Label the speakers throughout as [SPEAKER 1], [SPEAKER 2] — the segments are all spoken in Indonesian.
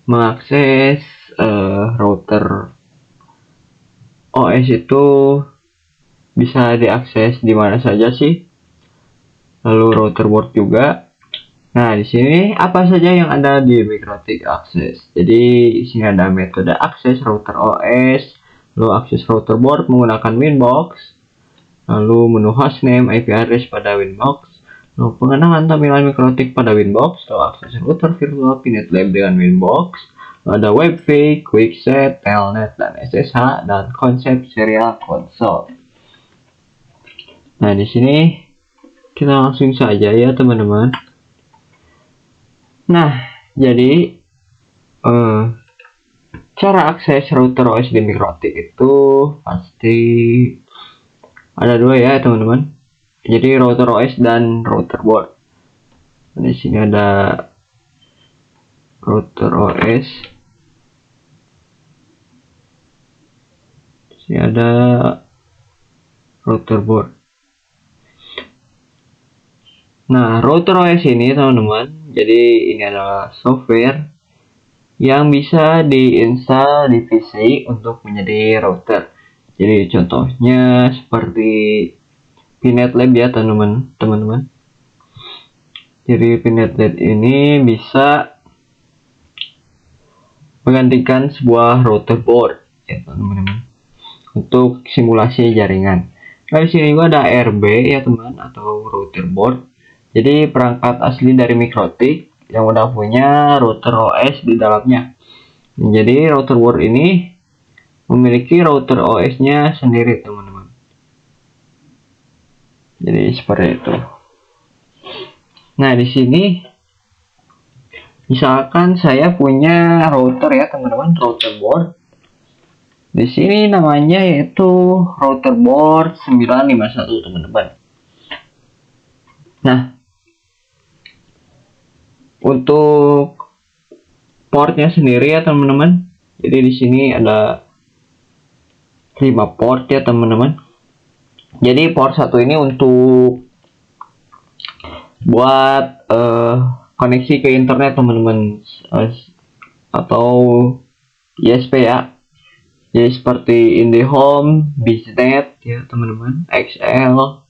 [SPEAKER 1] Mengakses router OS itu bisa diakses di mana saja sih, lalu router board juga. Nah, di sini apa saja yang ada di Mikrotik Access. Jadi di sini ada metode akses router OS, lalu akses router board menggunakan Winbox, lalu menu hostname, IP address pada Winbox, lalu pengenalan tampilan Mikrotik pada Winbox, lalu akses router virtual Pinet Lab dengan Winbox, lalu ada WebV, QuickSet, Telnet, dan SSH, dan konsep serial console. Nah, di sini kita langsung saja ya teman-teman. Nah, jadi cara akses router OS di Mikrotik itu pasti ada dua ya teman-teman. Jadi router OS dan router board. Di sini ada router OS. Di sini ada router board. Nah, router OS ini teman-teman, jadi ini adalah software yang bisa diinstal di PC untuk menjadi router. Jadi contohnya seperti Pinet Lab ya teman-teman. Jadi Pinet Lab ini bisa menggantikan sebuah router board ya teman-teman untuk simulasi jaringan. Nah, di sini juga ada RB ya teman, atau router board. Jadi perangkat asli dari Mikrotik yang udah punya router OS di dalamnya. Jadi router board ini memiliki router OS-nya sendiri teman-teman. Jadi seperti itu. Nah, di sini misalkan saya punya router ya teman-teman, router board. Di sini namanya yaitu router board 951 teman-teman. Nah, untuk portnya sendiri ya teman-teman. Jadi di sini ada 5 port ya teman-teman. Jadi port 1 ini untuk buat koneksi ke internet teman-teman, atau ISP ya. Jadi seperti IndiHome, Biznet ya teman-teman, XL,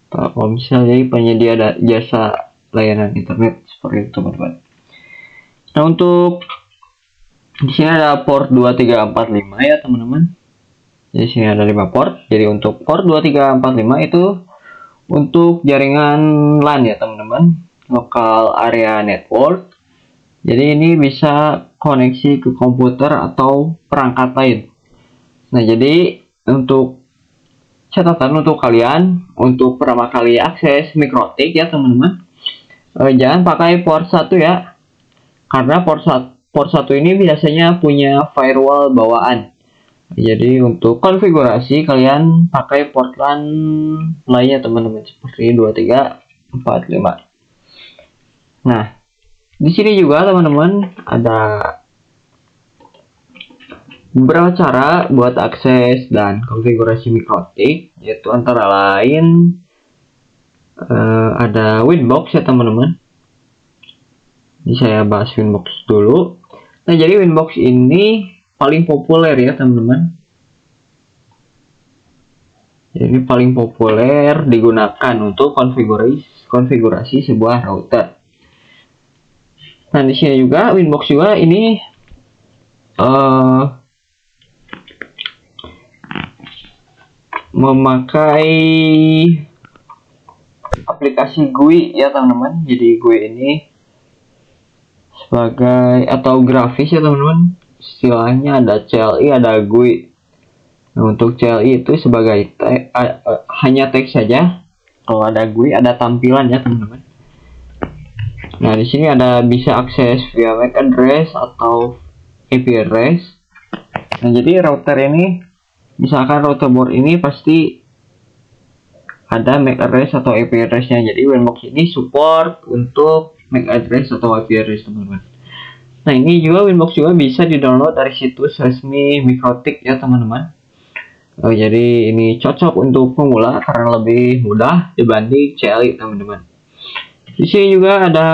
[SPEAKER 1] Telkomsel, jadi penyedia jasa layanan internet seperti itu teman-teman. Nah, untuk di sini ada port 2345 ya teman-teman. Di sini ada 5 port. Jadi untuk port 2345 itu untuk jaringan LAN ya teman-teman, local area network. Jadi ini bisa koneksi ke komputer atau perangkat lain. Nah, jadi untuk catatan untuk kalian untuk pertama kali akses Mikrotik ya teman-teman, jangan pakai port 1 ya, karena port 1 ini biasanya punya firewall bawaan. Jadi untuk konfigurasi kalian pakai port LAN lainnya teman-teman, seperti 2345. Nah, di sini juga teman-teman ada beberapa cara buat akses dan konfigurasi Mikrotik, yaitu antara lain ada Winbox ya teman-teman. Ini saya bahas Winbox dulu. Nah, jadi Winbox ini paling populer ya teman-teman. Jadi paling populer digunakan untuk konfigurasi sebuah router. Nah, di sini juga Winbox juga ini memakai aplikasi GUI ya teman-teman. Jadi GUI ini sebagai atau grafis ya teman-teman, istilahnya ada CLI, ada GUI. Nah, untuk CLI itu sebagai hanya teks saja. Kalau ada GUI ada tampilan ya teman-teman. Nah, di sini ada bisa akses via MAC address atau IP address. Nah, jadi router ini, misalkan router board ini pasti ada MAC address atau IP address-nya. Jadi Winbox ini support untuk MAC address atau IP address teman-teman. Nah, ini juga Winbox juga bisa di-download dari situs resmi Mikrotik ya teman-teman. Jadi ini cocok untuk pemula karena lebih mudah dibanding CLI teman-teman. Di sini juga ada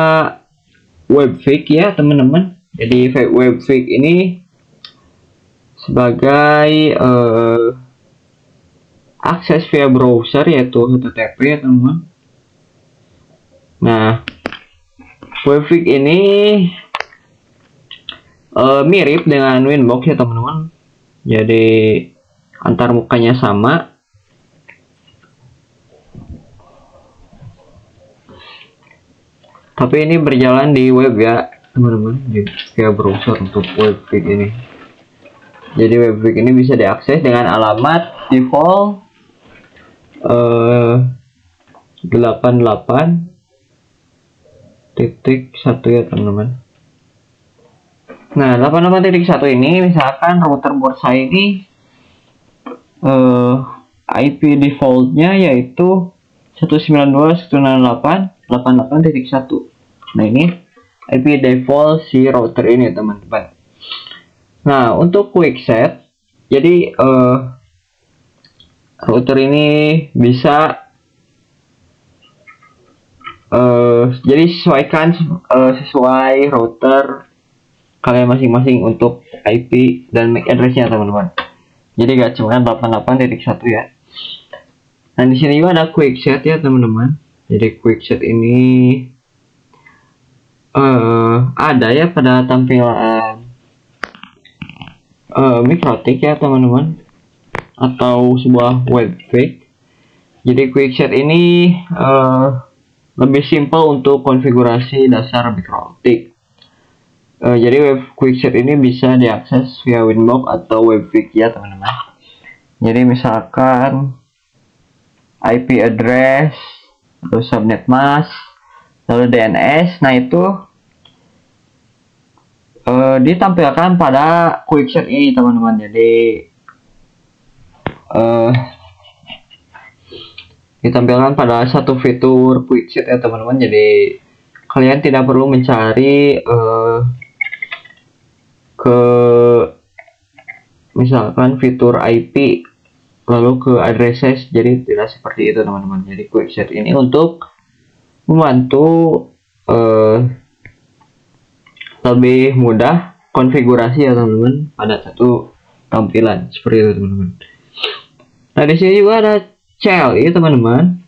[SPEAKER 1] Webfig ya teman-teman. Jadi Webfig ini sebagai akses via browser yaitu HTTP ya teman-teman. Nah, Webfig ini mirip dengan Winbox ya teman-teman. Jadi antar mukanya sama. Tapi ini berjalan di web ya teman-teman, via browser untuk Webfig ini. Jadi Webfig ini bisa diakses dengan alamat default 88.1 ya teman-teman. Nah, 88.1 ini misalkan router board saya ini IP defaultnya yaitu 192.168.88.1. Nah, ini IP default si router ini teman-teman. Nah, untuk quickset, jadi router ini bisa jadi sesuaikan sesuai router kalian masing-masing untuk IP dan MAC addressnya teman-teman. Jadi gak cuma 88.1 ya. Nah, di sini juga ada quickset ya teman-teman. Jadi quickset ini ada ya pada tampilan Mikrotik ya teman-teman, atau sebuah Webfig. Jadi quickset ini lebih simpel untuk konfigurasi dasar Mikrotik. Jadi quickset ini bisa diakses via Winbox atau Webfig ya teman-teman. Jadi misalkan IP address, lalu subnet mask, lalu DNS, nah itu ditampilkan pada quickset ini teman-teman. Jadi ditampilkan pada satu fitur quickset ya teman-teman. Jadi kalian tidak perlu mencari ke misalkan fitur IP lalu ke addresses, jadi tidak seperti itu teman-teman. Jadi quickset ini untuk membantu lebih mudah konfigurasi ya teman-teman pada satu tampilan seperti itu teman-teman. Nah, di sini juga ada CLI teman-teman.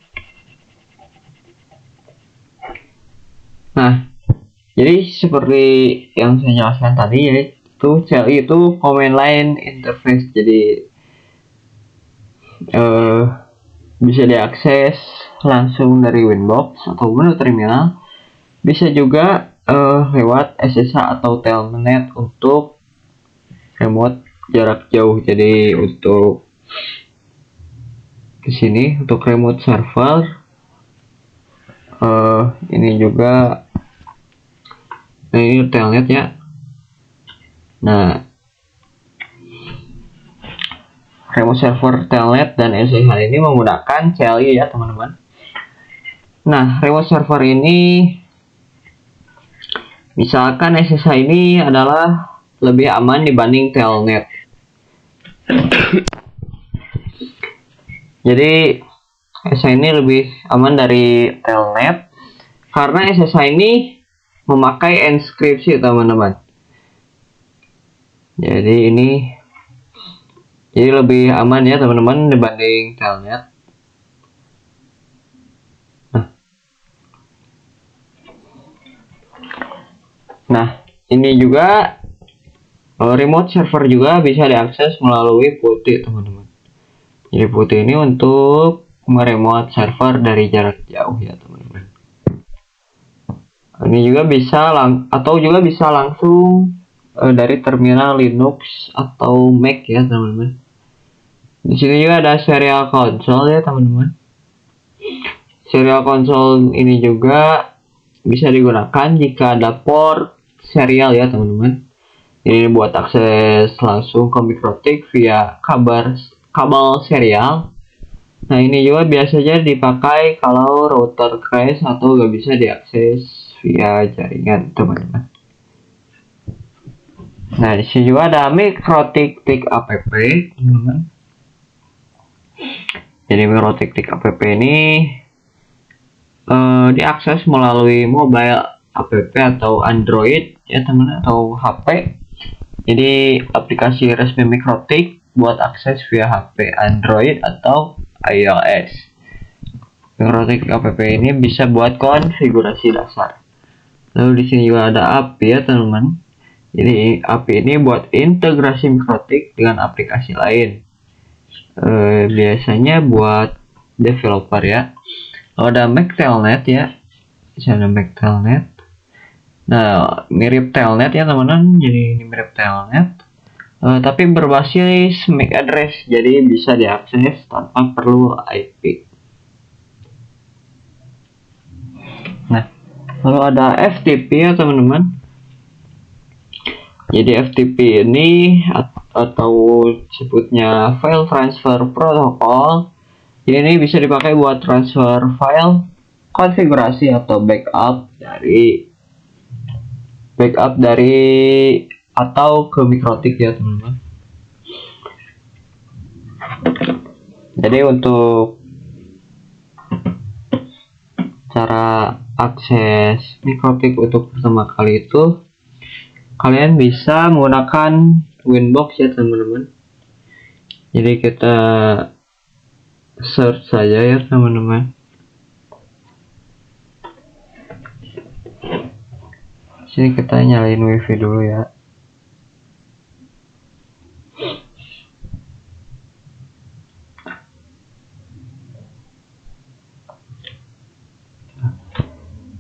[SPEAKER 1] Nah, jadi seperti yang saya jelaskan tadi ya, itu CLI itu command line interface. Jadi bisa diakses langsung dari Winbox ataupun terminal. Bisa juga lewat SSH atau Telnet untuk remote jarak jauh. Jadi untuk di sini untuk remote server ini juga. Nah, ini Telnet ya. Nah, remote server Telnet dan SSH ini menggunakan CLI ya teman-teman. Nah, remote server ini misalkan SSH ini adalah lebih aman dibanding Telnet. Jadi SSH ini lebih aman dari Telnet karena SSH ini memakai enkripsi teman-teman. Jadi ini lebih aman ya teman-teman dibanding Telnet. Nah, ini juga remote server juga bisa diakses melalui PuTTY teman-teman. Jadi PuTTY ini untuk meremote server dari jarak jauh ya teman-teman. Ini juga bisa juga bisa langsung dari terminal Linux atau Mac ya teman-teman. Di sini juga ada serial console ya teman-teman. Serial console ini juga bisa digunakan jika ada port serial ya teman-teman. Ini buat akses langsung ke Mikrotik via kabel serial. Nah, ini juga biasanya dipakai kalau router crash atau gak bisa diakses via jaringan teman-teman. Nah, di sini juga ada mikrotik app, teman-teman. Jadi mikrotik app ini diakses melalui mobile app atau Android ya teman, atau HP. Jadi aplikasi resmi mikrotik buat akses via HP Android atau iOS. Mikrotik app ini bisa buat konfigurasi dasar. Lalu di sini juga ada API ya teman-teman. Jadi API ini buat integrasi mikrotik dengan aplikasi lain. Biasanya buat developer ya. Lalu ada MacTelnet ya. Di sana MacTelnet. Nah, mirip Telnet ya teman-teman. Jadi ini mirip Telnet. Tapi berbasis MAC address. Jadi bisa diakses tanpa perlu IP. Nah, lalu ada FTP ya teman-teman. Jadi FTP ini atau sebutnya File Transfer Protocol. Ini bisa dipakai buat transfer file, konfigurasi atau backup dari atau ke mikrotik ya teman-teman. Jadi untuk cara akses mikrotik untuk pertama kali itu kalian bisa menggunakan Winbox ya teman-teman. Jadi kita search saja ya teman-teman. Sini kita nyalain wifi dulu ya.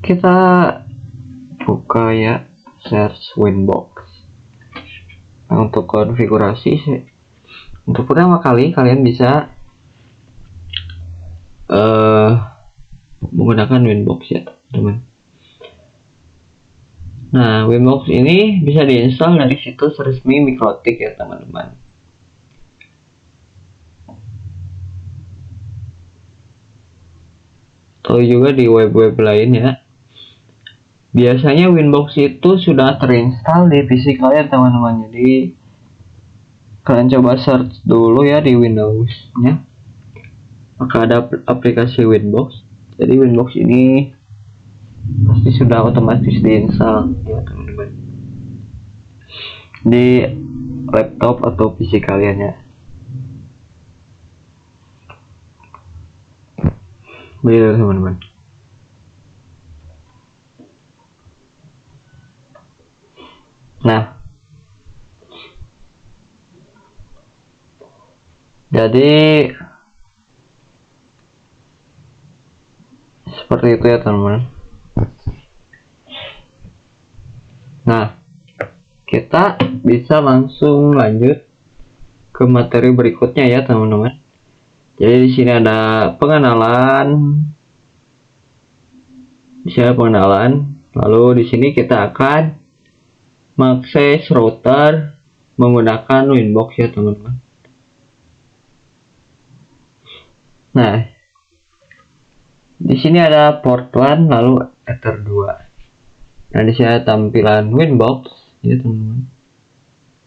[SPEAKER 1] Kita buka ya, search Winbox. Nah, untuk konfigurasi sih, untuk pertama kali kalian bisa menggunakan Winbox ya teman. Nah, Winbox ini bisa diinstal dari situs resmi mikrotik ya teman-teman. Atau juga di web-web lain ya. Biasanya Winbox itu sudah terinstall di PC kalian teman-teman. Jadi kalian coba search dulu ya di Windows-nya. Maka ada aplikasi Winbox. Jadi Winbox ini pasti sudah otomatis diinstal ya teman-teman di laptop atau PC kalian ya. Begitu teman-teman. Nah, jadi seperti itu ya teman-teman. Nah, kita bisa langsung lanjut ke materi berikutnya ya teman-teman. Jadi di sini ada pengenalan. Lalu di sini kita akan mengakses router menggunakan Winbox ya teman-teman. Nah, di sini ada port LAN lalu Ether 2. Nah, di sini ada tampilan Winbox ya teman-teman.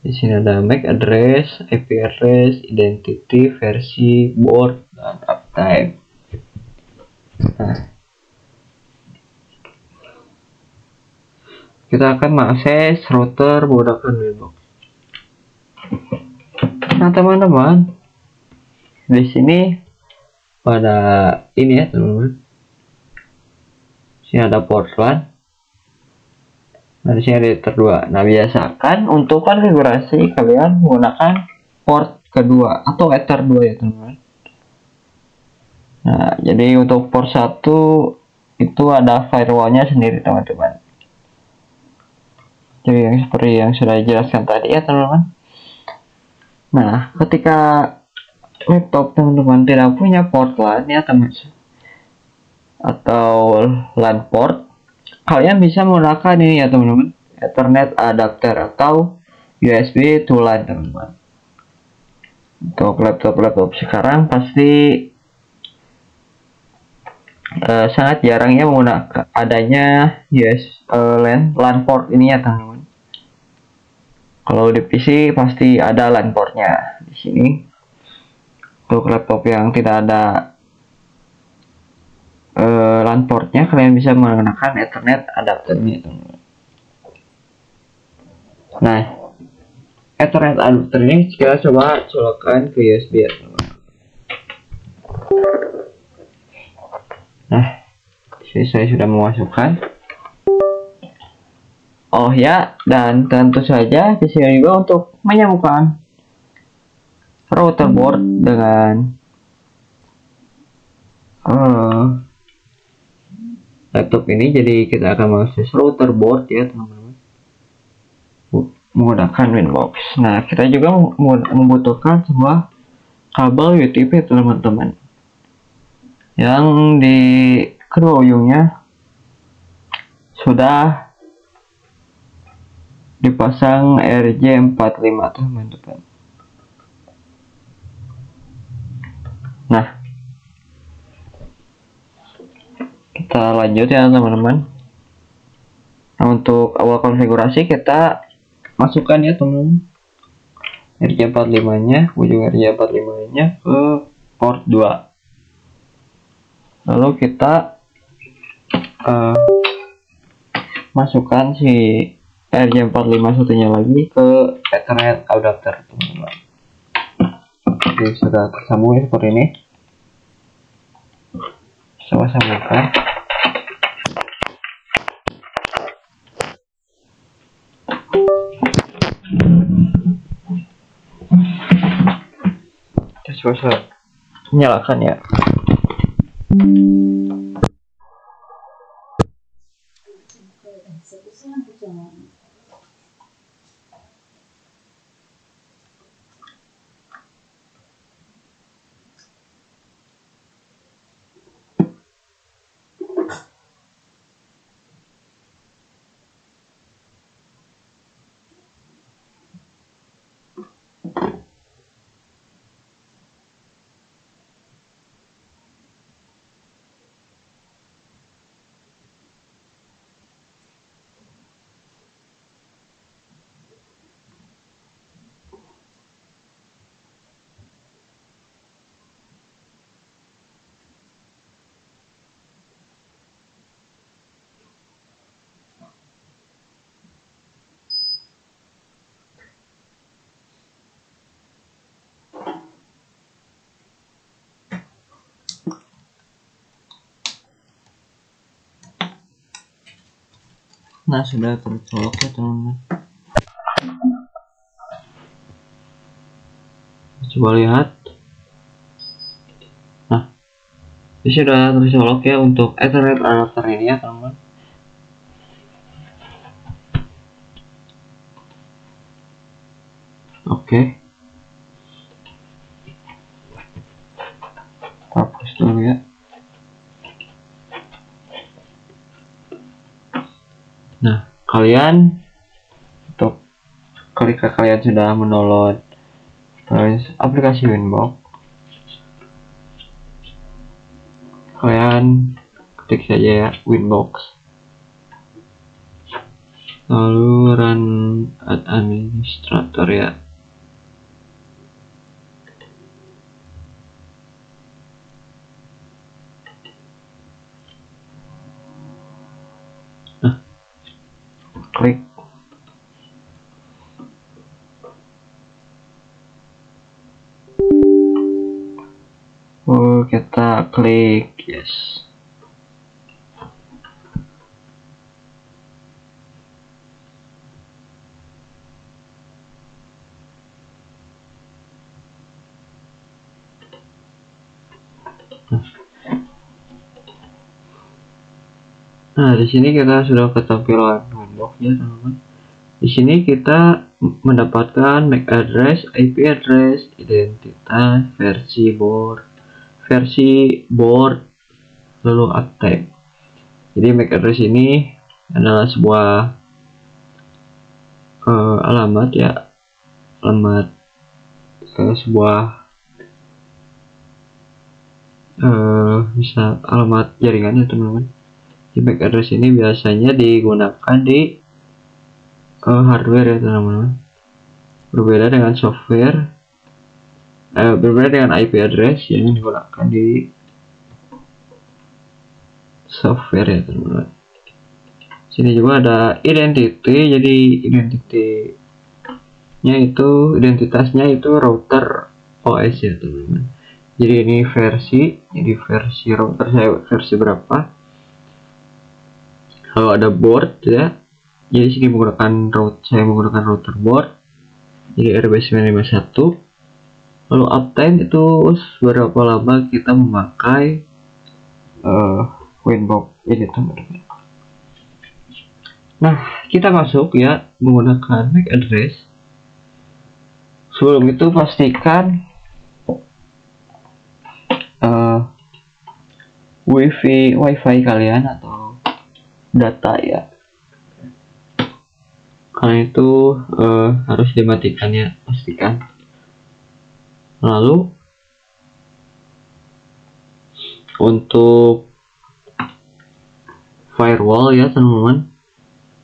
[SPEAKER 1] Di sini ada MAC address, IP address, identity, versi, board, dan uptime. Nah, kita akan mengakses router menggunakan Winbox. Nah teman-teman, di sini pada ini ya teman-teman. Sini ada port LAN. Nah, di sini ada Ether 2. Nah, biasakan untuk konfigurasi kalian menggunakan port kedua atau Ether 2 ya teman-teman. Nah, jadi untuk port 1 itu ada firewallnya sendiri teman-teman. Jadi yang seperti yang sudah dijelaskan tadi ya teman-teman. Nah, ketika laptop teman-teman tidak punya port LAN ya teman-teman, atau LAN port, kalian bisa menggunakan ini ya teman-teman, Ethernet adapter atau USB to LAN teman-teman. Untuk laptop sekarang pasti sangat jarangnya menggunakan adanya LAN port ini ya teman-teman. Kalau di PC pasti ada LAN portnya di sini. Untuk laptop yang tidak ada LAN portnya, kalian bisa menggunakan Ethernet adapternya. Nah, Ethernet adapter ini kita coba colokkan ke USB ya teman-teman. Nah, disini saya sudah memasukkan. Oh ya, dan tentu saja di sini juga untuk menyambungkan router board dengan laptop ini. Jadi kita akan mengakses router board ya teman-teman, menggunakan Winbox. Nah, kita juga membutuhkan sebuah kabel UTP teman-teman, yang di kedua ujungnya sudah dipasang RJ45 teman-teman. Nah, kita lanjut ya teman-teman. Nah, untuk awal konfigurasi kita masukkan ya teman-teman RJ45 nya, ujung RJ45 nya ke port 2. Lalu kita masukkan si RJ45 satunya lagi ke Ethernet adapter teman-teman. Oke, sudah tersambung ya seperti ini. Coba sambungkan. Kita coba nyalakan ya. Nah, sudah tercolok ya teman-teman. Coba lihat. Nah, ini sudah tercolok ya untuk Ethernet adapter ini ya teman-teman. Oke. Hapus dulu ya. Nah, kalian untuk ketika kalian sudah mendownload aplikasi Winbox, kalian ketik saja ya Winbox, lalu run as administrator ya. Nah, klik. Kita klik yes. Nah, di sini kita sudah ketampilan Winbox ya teman-teman. Di sini kita mendapatkan MAC address, IP address, identitas, versi board, lalu uptime. Jadi MAC address ini adalah sebuah alamat ya, alamat sebuah bisa alamat jaringan ya teman-teman. Di MAC address ini biasanya digunakan di hardware ya teman-teman. berbeda dengan berbeda dengan IP address yang digunakan di software ya teman-teman. Sini juga ada identity, jadi identitasnya itu router OS ya teman-teman. Jadi ini versi router saya versi berapa. Kalau ada board ya, jadi sini saya menggunakan router board, jadi RB951. Lalu uptime itu berapa lama kita memakai Winbox ini teman-teman. Nah, kita masuk ya menggunakan MAC address. Sebelum itu pastikan wifi kalian atau data ya. Karena itu harus dimatikan ya, pastikan. Lalu untuk firewall ya teman-teman,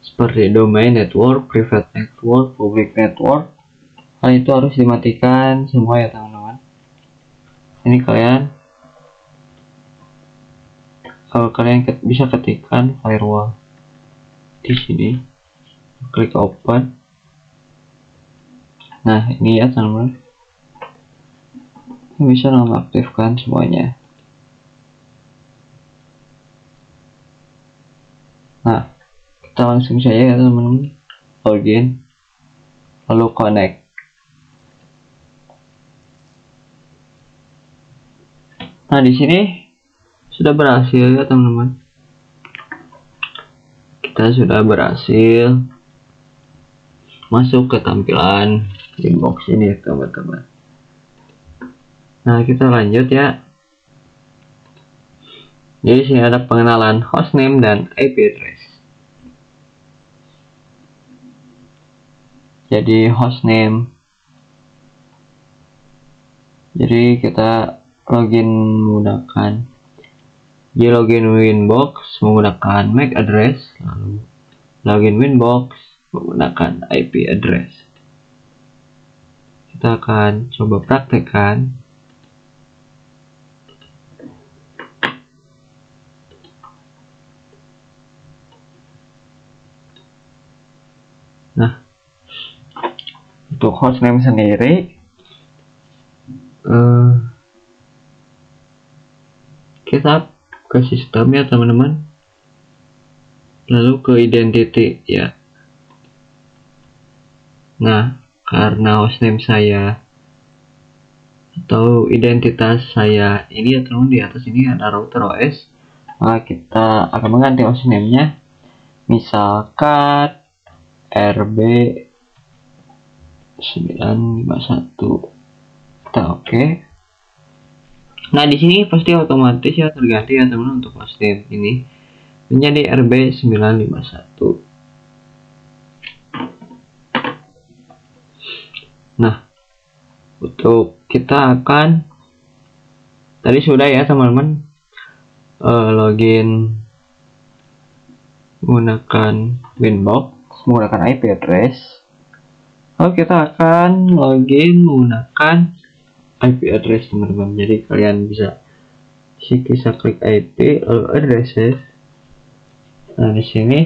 [SPEAKER 1] seperti domain network, private network, public network, hal itu harus dimatikan semua ya teman-teman. Ini kalian bisa ketikkan firewall di sini, klik open. Nah ini ya teman-teman, bisa nonaktifkan semuanya. Nah, kita langsung saja ya teman-teman, login lalu connect. Nah di sini sudah berhasil ya teman-teman, kita sudah berhasil masuk ke tampilan inbox ini teman-teman. Nah kita lanjut ya. Jadi sini ada pengenalan hostname dan IP address. Jadi hostname, jadi kita login Winbox menggunakan MAC address, lalu login Winbox menggunakan IP address. Kita akan coba praktekkan. Nah, untuk hostname sendiri kita ke sistem ya teman-teman, lalu ke identity ya. Nah, karena hostname saya atau identitas saya ini ya teman-teman, di atas ini ada router OS, maka kita akan mengganti hostname-nya, misalkan RB951. Kita oke. Nah di sini pasti otomatis ya terganti ya teman-teman, untuk hostname ini menjadi RB951. Nah untuk kita akan tadi sudah ya teman-teman, login menggunakan Winbox menggunakan IP address. Lalu kita akan login menggunakan IP address teman-teman. Jadi kalian bisa klik IP lalu addresses. Nah di sini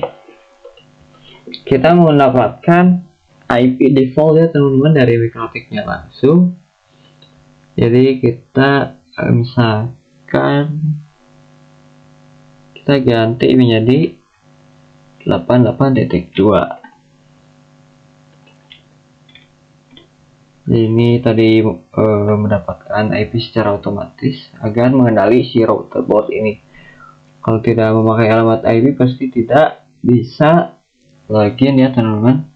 [SPEAKER 1] kita mendapatkan IP default ya teman-teman dari Mikrotiknya langsung. Jadi kita misalkan kita ganti menjadi 88.2. Ini tadi mendapatkan IP secara otomatis agar mengenali si router board ini. Kalau tidak memakai alamat IP pasti tidak bisa login ya teman-teman.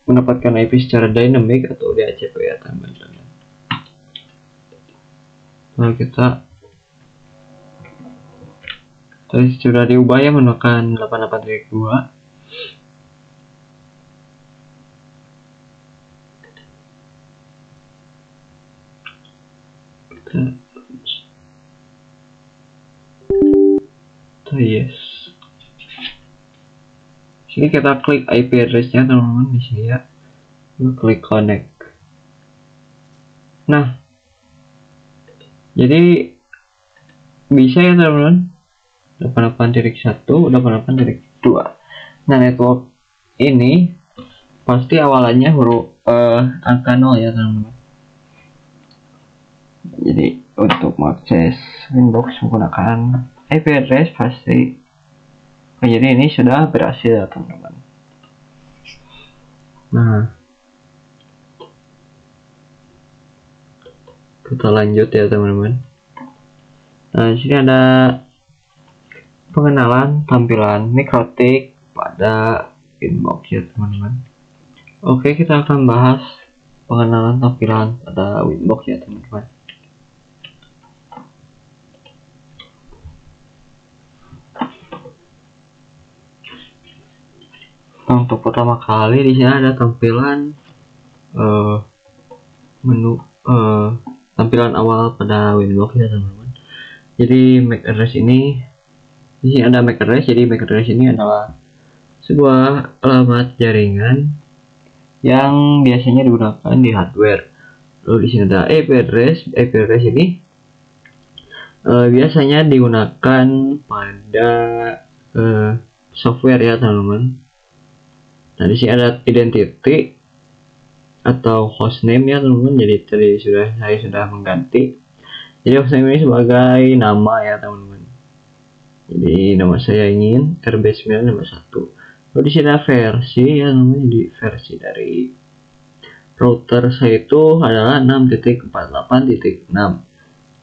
[SPEAKER 1] Mendapatkan IP secara dynamic atau DHCP ya teman-teman. Nah kita tadi sudah diubah ya menggunakan 88.2. Yes, Sini kita klik IP address-nya teman-teman di sini ya. Lalu klik connect. Nah, jadi bisa ya teman-teman, 88.1, 88.2. Nah, network ini pasti awalannya huruf angka 0 ya teman-teman. Jadi untuk mengakses Winbox menggunakan IP address pasti. Jadi ini sudah berhasil ya teman-teman. Nah, kita lanjut ya teman-teman. Nah, di sini ada pengenalan tampilan Mikrotik pada Winbox ya teman-teman. Oke, kita akan bahas pengenalan tampilan pada Winbox ya teman-teman. Nah, untuk pertama kali di sini ada tampilan menu tampilan awal pada Winbox ya teman-teman. Jadi MAC address ini, di sini ada MAC address. Jadi MAC address ini adalah sebuah alamat jaringan yang biasanya digunakan di hardware. Lalu di sini ada IP address. IP address ini biasanya digunakan pada software ya teman-teman. Nah, di sini ada identity atau hostname ya teman-teman. Jadi tadi saya sudah mengganti. Jadi hostname ini sebagai nama ya teman-teman. Jadi nama saya ingin RB951. Lalu di sini ada versi ya teman-teman. Jadi versi dari router saya itu adalah 6.48.6.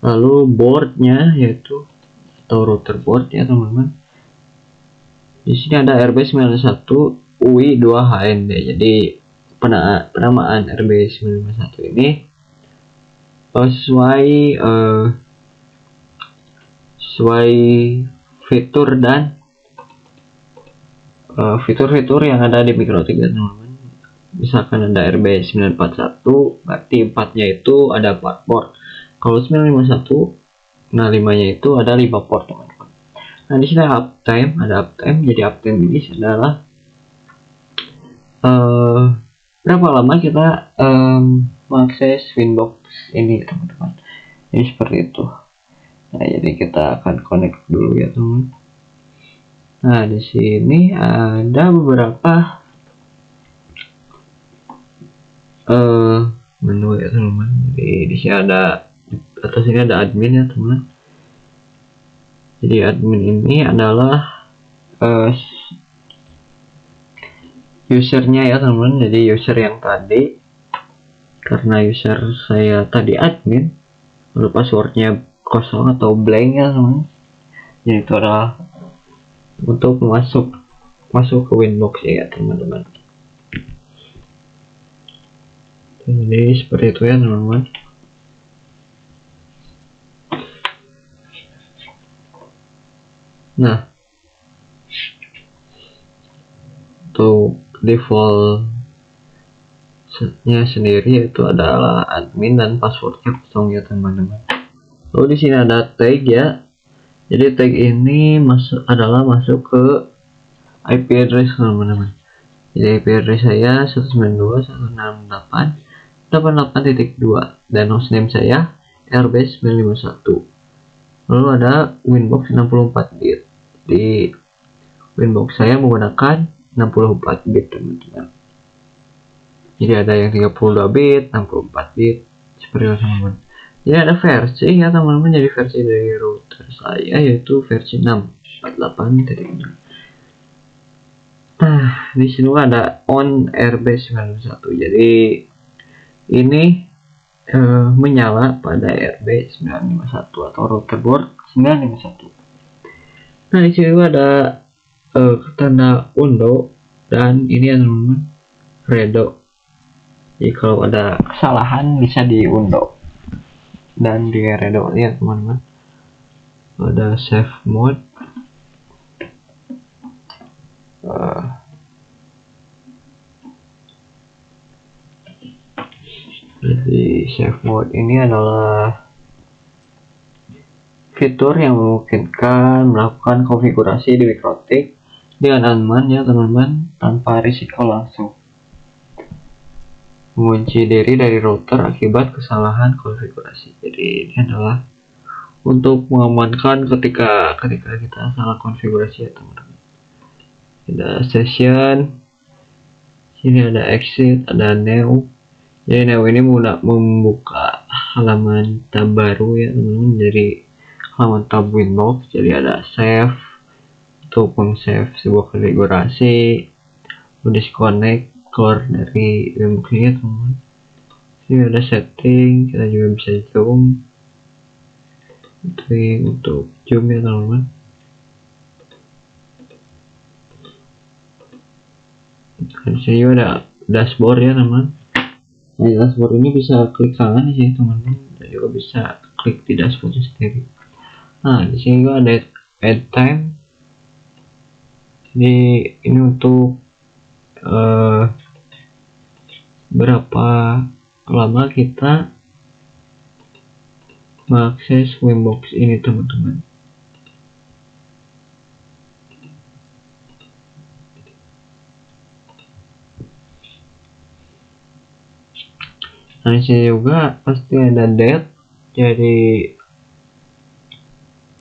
[SPEAKER 1] Lalu boardnya yaitu atau router board ya teman-teman. Di sini ada RB91 UI2HND. Jadi penamaan RB951 ini sesuai fitur dan fitur-fitur yang ada di Mikrotik ya teman-teman. Misalkan ada RB941, berarti 4-nya itu ada 4 port. Kalau 951, nah 5-nya itu ada 5 port teman-teman. Nah, di sini ada uptime. Jadi uptime ini adalah berapa lama kita mengakses Winbox ini teman-teman. Jadi seperti itu. Nah, jadi kita akan connect dulu ya teman. Nah, di sini ada beberapa menu ya teman-teman. Jadi di sini ada atas ini ada admin ya teman. Jadi admin ini adalah usernya ya teman-teman. Jadi user yang tadi, karena user saya tadi admin, lalu passwordnya kosong atau blank ya teman. Jadi itu adalah untuk masuk ke Winbox ya teman-teman. Jadi seperti itu ya teman-teman. Nah, untuk defaultnya sendiri itu adalah admin dan passwordnya kosong ya teman-teman. Lalu di sini ada tag ya. Jadi tag ini adalah masuk ke IP address teman-teman. Jadi IP address saya 192.168.88.2 dan hostname saya RB951. Lalu ada Winbox 64 bit. Di Winbox saya menggunakan 64 bit teman-teman. Jadi ada yang 32 bit, 64 bit, seperti itu teman-teman. Jadi ada versi ya teman-teman. Jadi versi dari router saya yaitu versi 6.48.6. Nah, di sini ada on RB91. Jadi ini menyala pada RB951 atau router board 951. Nah, di sini ada tanda undo dan ini ya teman-teman, redo. Jadi kalau ada kesalahan bisa diundo dan di redo ya teman-teman. Ada save mode. Jadi save mode ini adalah fitur yang memungkinkan melakukan konfigurasi di Mikrotik dengan aman ya teman-teman, tanpa risiko langsung mengunci diri dari router akibat kesalahan konfigurasi. Jadi ini adalah untuk mengamankan ketika kita salah konfigurasi ya teman-teman. Ada session, sini ada exit, ada new. Jadi new ini membuka halaman tab baru ya teman-teman, dari halaman tab Windows. Jadi ada save untuk meng-save sebuah konfigurasi, disconnect, keluar dari remote-nya teman-teman. Ini ada setting, kita juga bisa zoom, untuk zoom ya teman-teman. Dan sini juga ada dashboard ya teman-teman. Nah, di dashboard ini bisa klik kanan di sini teman-teman, dan juga bisa klik di dashboard sendiri. Nah, di sini juga ada add time. Jadi ini untuk berapa lama kita mengakses Wimbox ini teman-teman. Nah, di sini juga pasti ada date. Jadi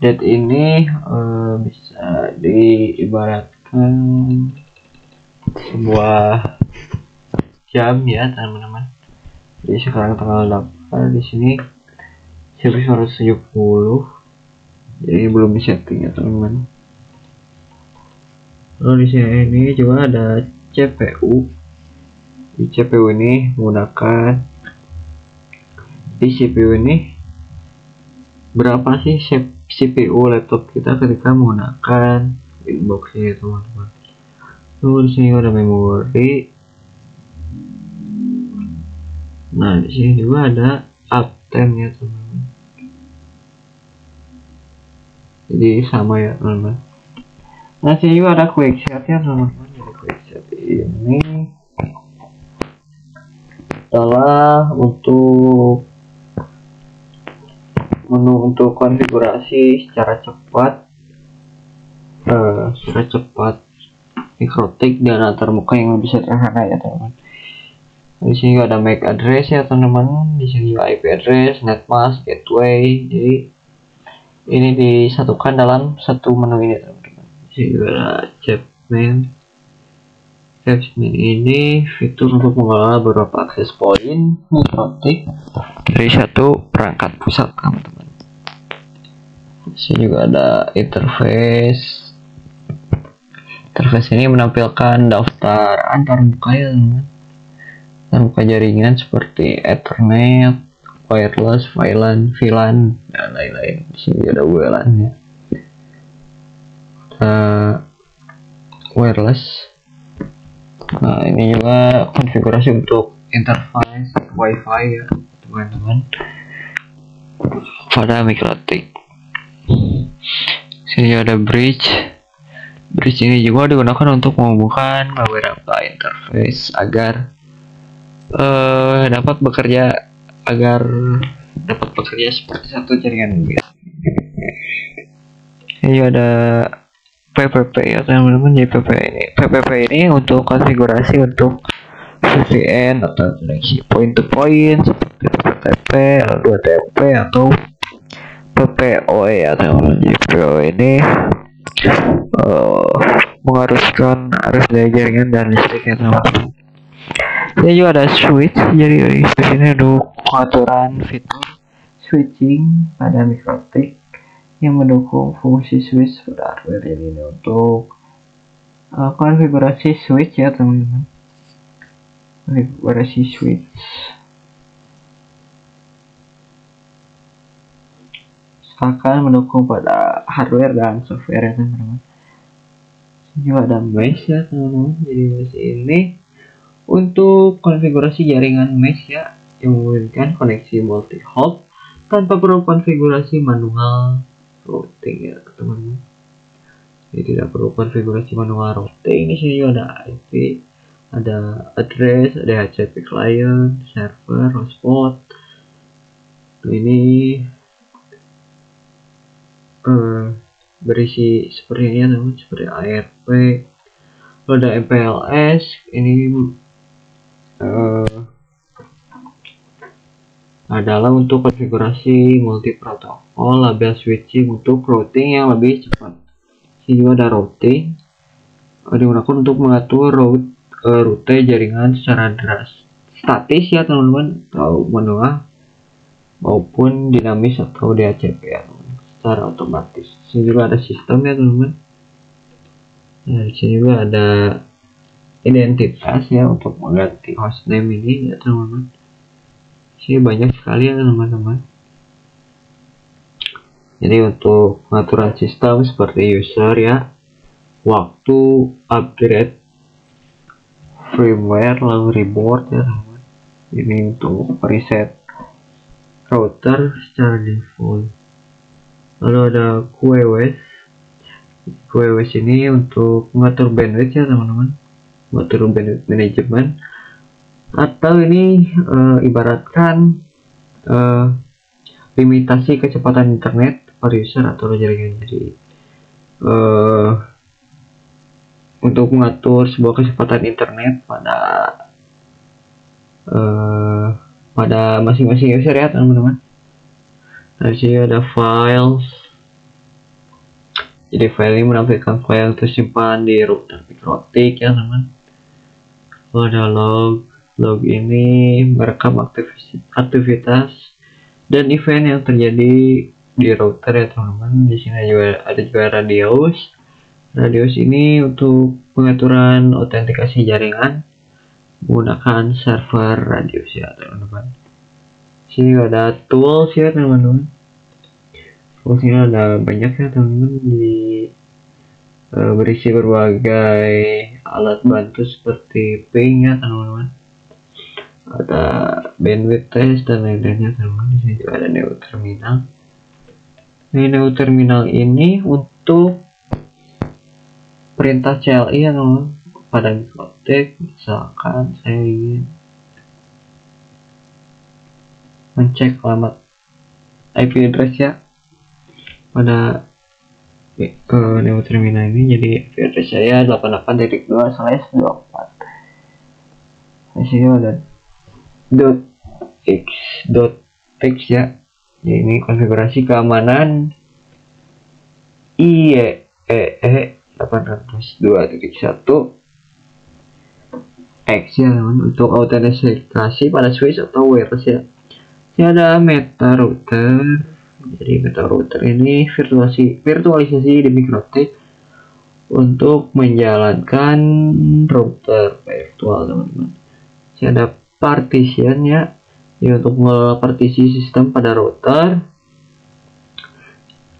[SPEAKER 1] date ini bisa diibaratkan sebuah jam ya teman-teman. Jadi sekarang tanggal 8, di sini 1970. Jadi belum disetting ya teman-teman. Lalu di sini juga ada CPU. Di CPU ini menggunakan, di CPU ini berapa sih CPU laptop kita ketika menggunakan Winbox ini teman-teman. Lalu di sini ada memori. Nah, di sini juga ada uptime ya teman-teman. Jadi sama ya teman-teman. Nah, sini juga ada quick set ya teman-teman. Jadi quick set ini adalah untuk menu untuk konfigurasi secara cepat, mikrotik dan antarmuka yang lebih sederhana ya teman-teman. Di sini ada MAC address ya teman-teman. Di sini juga IP address, netmask, gateway. Jadi ini disatukan dalam satu menu ini teman-teman. Di sini juga ada Chapman. Chapman ini fitur untuk mengelola beberapa akses point mikrotik dari satu perangkat pusat teman-teman. Di sini juga ada interface. Interface ini menampilkan daftar antarmuka ya teman-teman. Antarmuka jaringan seperti Ethernet, wireless, VLAN, dan lain-lain. Di sini ada WLAN ya. Wireless. Nah, ini juga konfigurasi untuk interface WiFi ya teman-teman pada mikrotik. Sini ada bridge. Bridge ini juga digunakan untuk menghubungkan beberapa interface agar dapat bekerja seperti satu jaringan. Ini ada PPP ya teman-teman. Jadi PPP ini untuk konfigurasi untuk VPN atau koneksi point to point seperti PTP, L2TP atau PPoE ya teman-teman. Jadi PPoE ini mengharuskan arus dari jaringan dan listrik ya teman-teman. Ini juga ada switch. Jadi di sini ada pengaturan fitur switching pada mikrotik yang mendukung fungsi switch pada hardware. Ini untuk konfigurasi switch ya teman-teman. Konfigurasi switch. Akan mendukung pada hardware dan software ya teman-teman. Juga ada mesh ya teman-teman. Jadi mesh ini untuk konfigurasi jaringan mesh ya, yang memungkinkan koneksi multi hop tanpa perlu konfigurasi manual routing ya teman-teman. Jadi tidak perlu konfigurasi manual routing. Di sini juga ada IP, ada address, ada HTTP client, server, hotspot. Ini berisi seperti ini teman, seperti ARP, Kalau ada MPLS ini adalah untuk konfigurasi multi protokol label switching untuk routing yang lebih cepat. Ini juga ada routing digunakan untuk mengatur rute jaringan secara statis ya teman-teman, atau manual maupun dinamis atau DHCP ya teman-teman, secara otomatis. Ini juga ada sistem ya teman-teman. Nah, di sini juga ada identitas ya untuk mengganti hostname ini ya teman-teman. Sini banyak sekali ya teman-teman. Jadi untuk pengaturan sistem seperti user ya, waktu upgrade firmware, lalu reboot ya teman-teman. Ini untuk preset router secara default. Lalu ada QoS ini untuk mengatur bandwidth ya teman-teman, mengatur bandwidth manajemen, atau ini ibaratkan limitasi kecepatan internet per user atau jaringan. Jadi untuk mengatur sebuah kecepatan internet pada masing-masing user ya teman-teman. Nah, di sini ada files. Jadi file ini menampilkan file yang tersimpan di router mikrotik ya teman. Lalu ada log ini merekam aktivitas dan event yang terjadi di router ya teman-teman. Di sini ada juga radius ini untuk pengaturan autentikasi jaringan menggunakan server radius ya teman-teman. Sini ada tools ya teman-teman. Tools ini ada banyak ya teman-teman, berisi berbagai alat bantu seperti ping ya teman-teman, ada bandwidth test dan lain-lainnya teman-teman. Di sini juga ada neo terminal. Ini neo terminal ini untuk perintah CLI ya teman-teman pada mikrotik. Misalkan saya ingin mencek alamat IP address ya pada neo terminal ini. Jadi IP address saya 88.2/24. Di sini ada .x ya. Jadi ini konfigurasi keamanan IEEE 802.1 X ya teman, untuk autentikasi pada switch atau wireless ya. Ini ada meta router. Jadi meta router ini virtualisasi di mikrotik untuk menjalankan router virtual teman-teman. Ini ada partition ya, ini untuk mengelola partisi sistem pada router.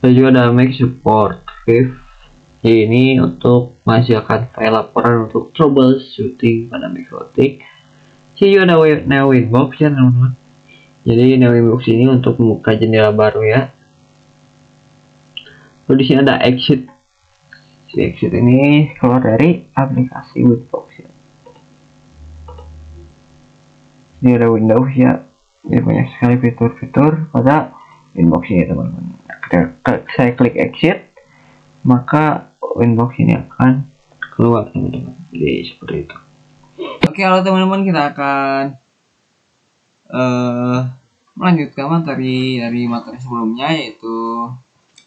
[SPEAKER 1] Dan juga ada make support fifth. Ini untuk menghasilkan file laporan untuk troubleshooting pada mikrotik. Ini juga ada neo inbox ya teman-teman. Jadi neo inbox ini untuk membuka jendela baru ya. Lalu di sini ada exit. Exit ini keluar dari aplikasi Winbox ya. Ini ada Windows ya. Jadi banyak sekali fitur-fitur pada Winbox ini teman-teman. Saya klik exit, maka Winbox ini akan keluar teman-teman. Jadi seperti itu. Oke, halo teman-teman, kita akan melanjutkan materi dari materi sebelumnya, yaitu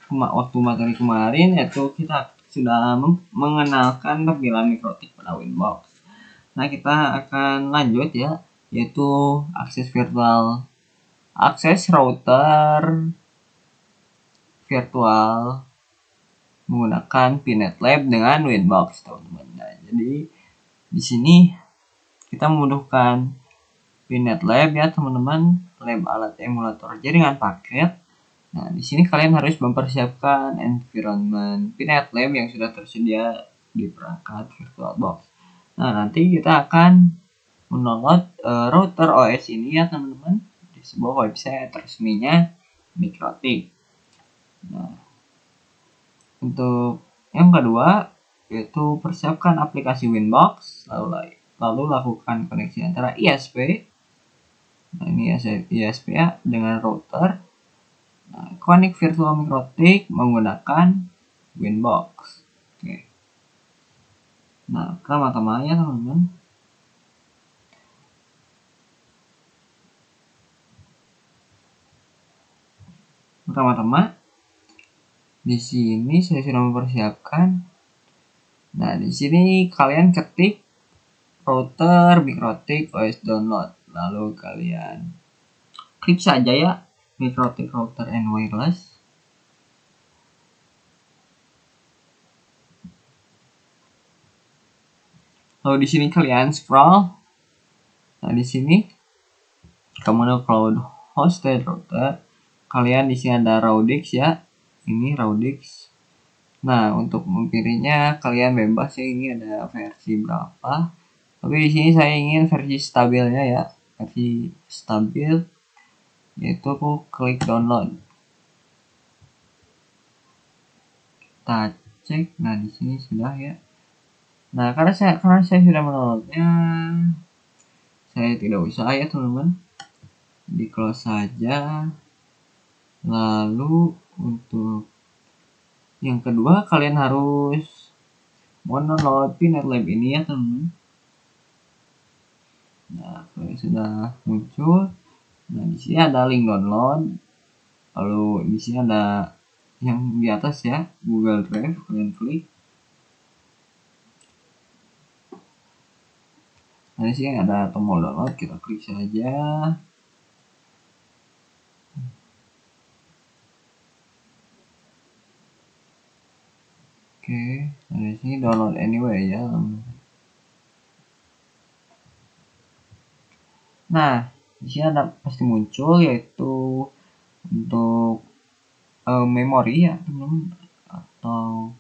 [SPEAKER 1] waktu materi kemarin, yaitu kita sudah mengenalkan tampilan mikrotik pada Winbox. Nah, kita akan lanjut ya, yaitu akses router virtual menggunakan Pinet Lab dengan Winbox teman-teman. Nah, jadi di sini kita membutuhkan Pinet Lab ya teman-teman, lab alat emulator jaringan paket. Nah, di sini kalian harus mempersiapkan environment Pinet Lab yang sudah tersedia di perangkat VirtualBox. Nah, nanti kita akan mendownload router OS ini ya teman-teman di sebuah website resminya Mikrotik. Nah, untuk yang kedua yaitu persiapkan aplikasi Winbox, lalu lakukan koneksi antara ISP. Nah, ini ISP ya dengan router. Nah, connect virtual mikrotik menggunakan Winbox. Oke. Nah, pertama-tama ya teman-teman, di sini saya sudah mempersiapkan. Nah, di sini kalian ketik router Mikrotik OS download, lalu kalian klik saja ya Mikrotik router and wireless. Lalu di sini kalian scroll. Nah, di sini kemudian cloud hosted router. Kalian di sini ada Raudix ya. Ini Raudix. Nah, untuk memilihnya kalian bebas ya, ini ada versi berapa. Tapi di sini saya ingin versi stabilnya ya. Versi stabil, yaitu aku klik download. Kita cek. Nah, di sini sudah ya. Nah, karena saya sudah mendownloadnya, saya tidak usah ya teman-teman, di close saja. Lalu untuk yang kedua, kalian harus download PNetLab ini ya teman-teman. Nah, kalau sudah muncul, nah di sini ada link download. Lalu di sini ada yang di atas ya, Google Drive, kalian klik. Nah, di sini ada tombol download, kita klik saja. Oke, nah di sini download anyway ya. Nah, di sini ada pasti muncul yaitu untuk memori ya teman-teman, atau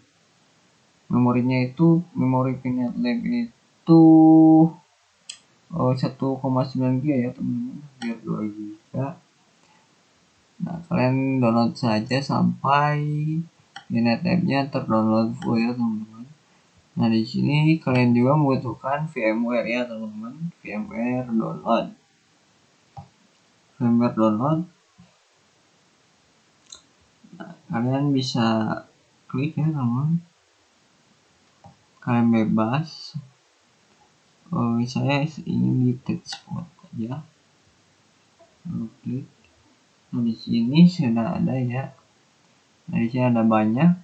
[SPEAKER 1] memorinya itu memori PNetLab itu 1,9 GB ya teman-teman, biar 2 GB. Nah, kalian download saja sampai PNetLab-nya terdownload full ya teman-teman. Nah, di sini kalian juga membutuhkan VMware ya teman-teman, VMware download. Nah, kalian bisa klik ya teman-teman. Kalian bebas. Saya ingin di text spot aja. Lalu klik. Nah, di sini sudah ada ya. Nah, di sini ada banyak,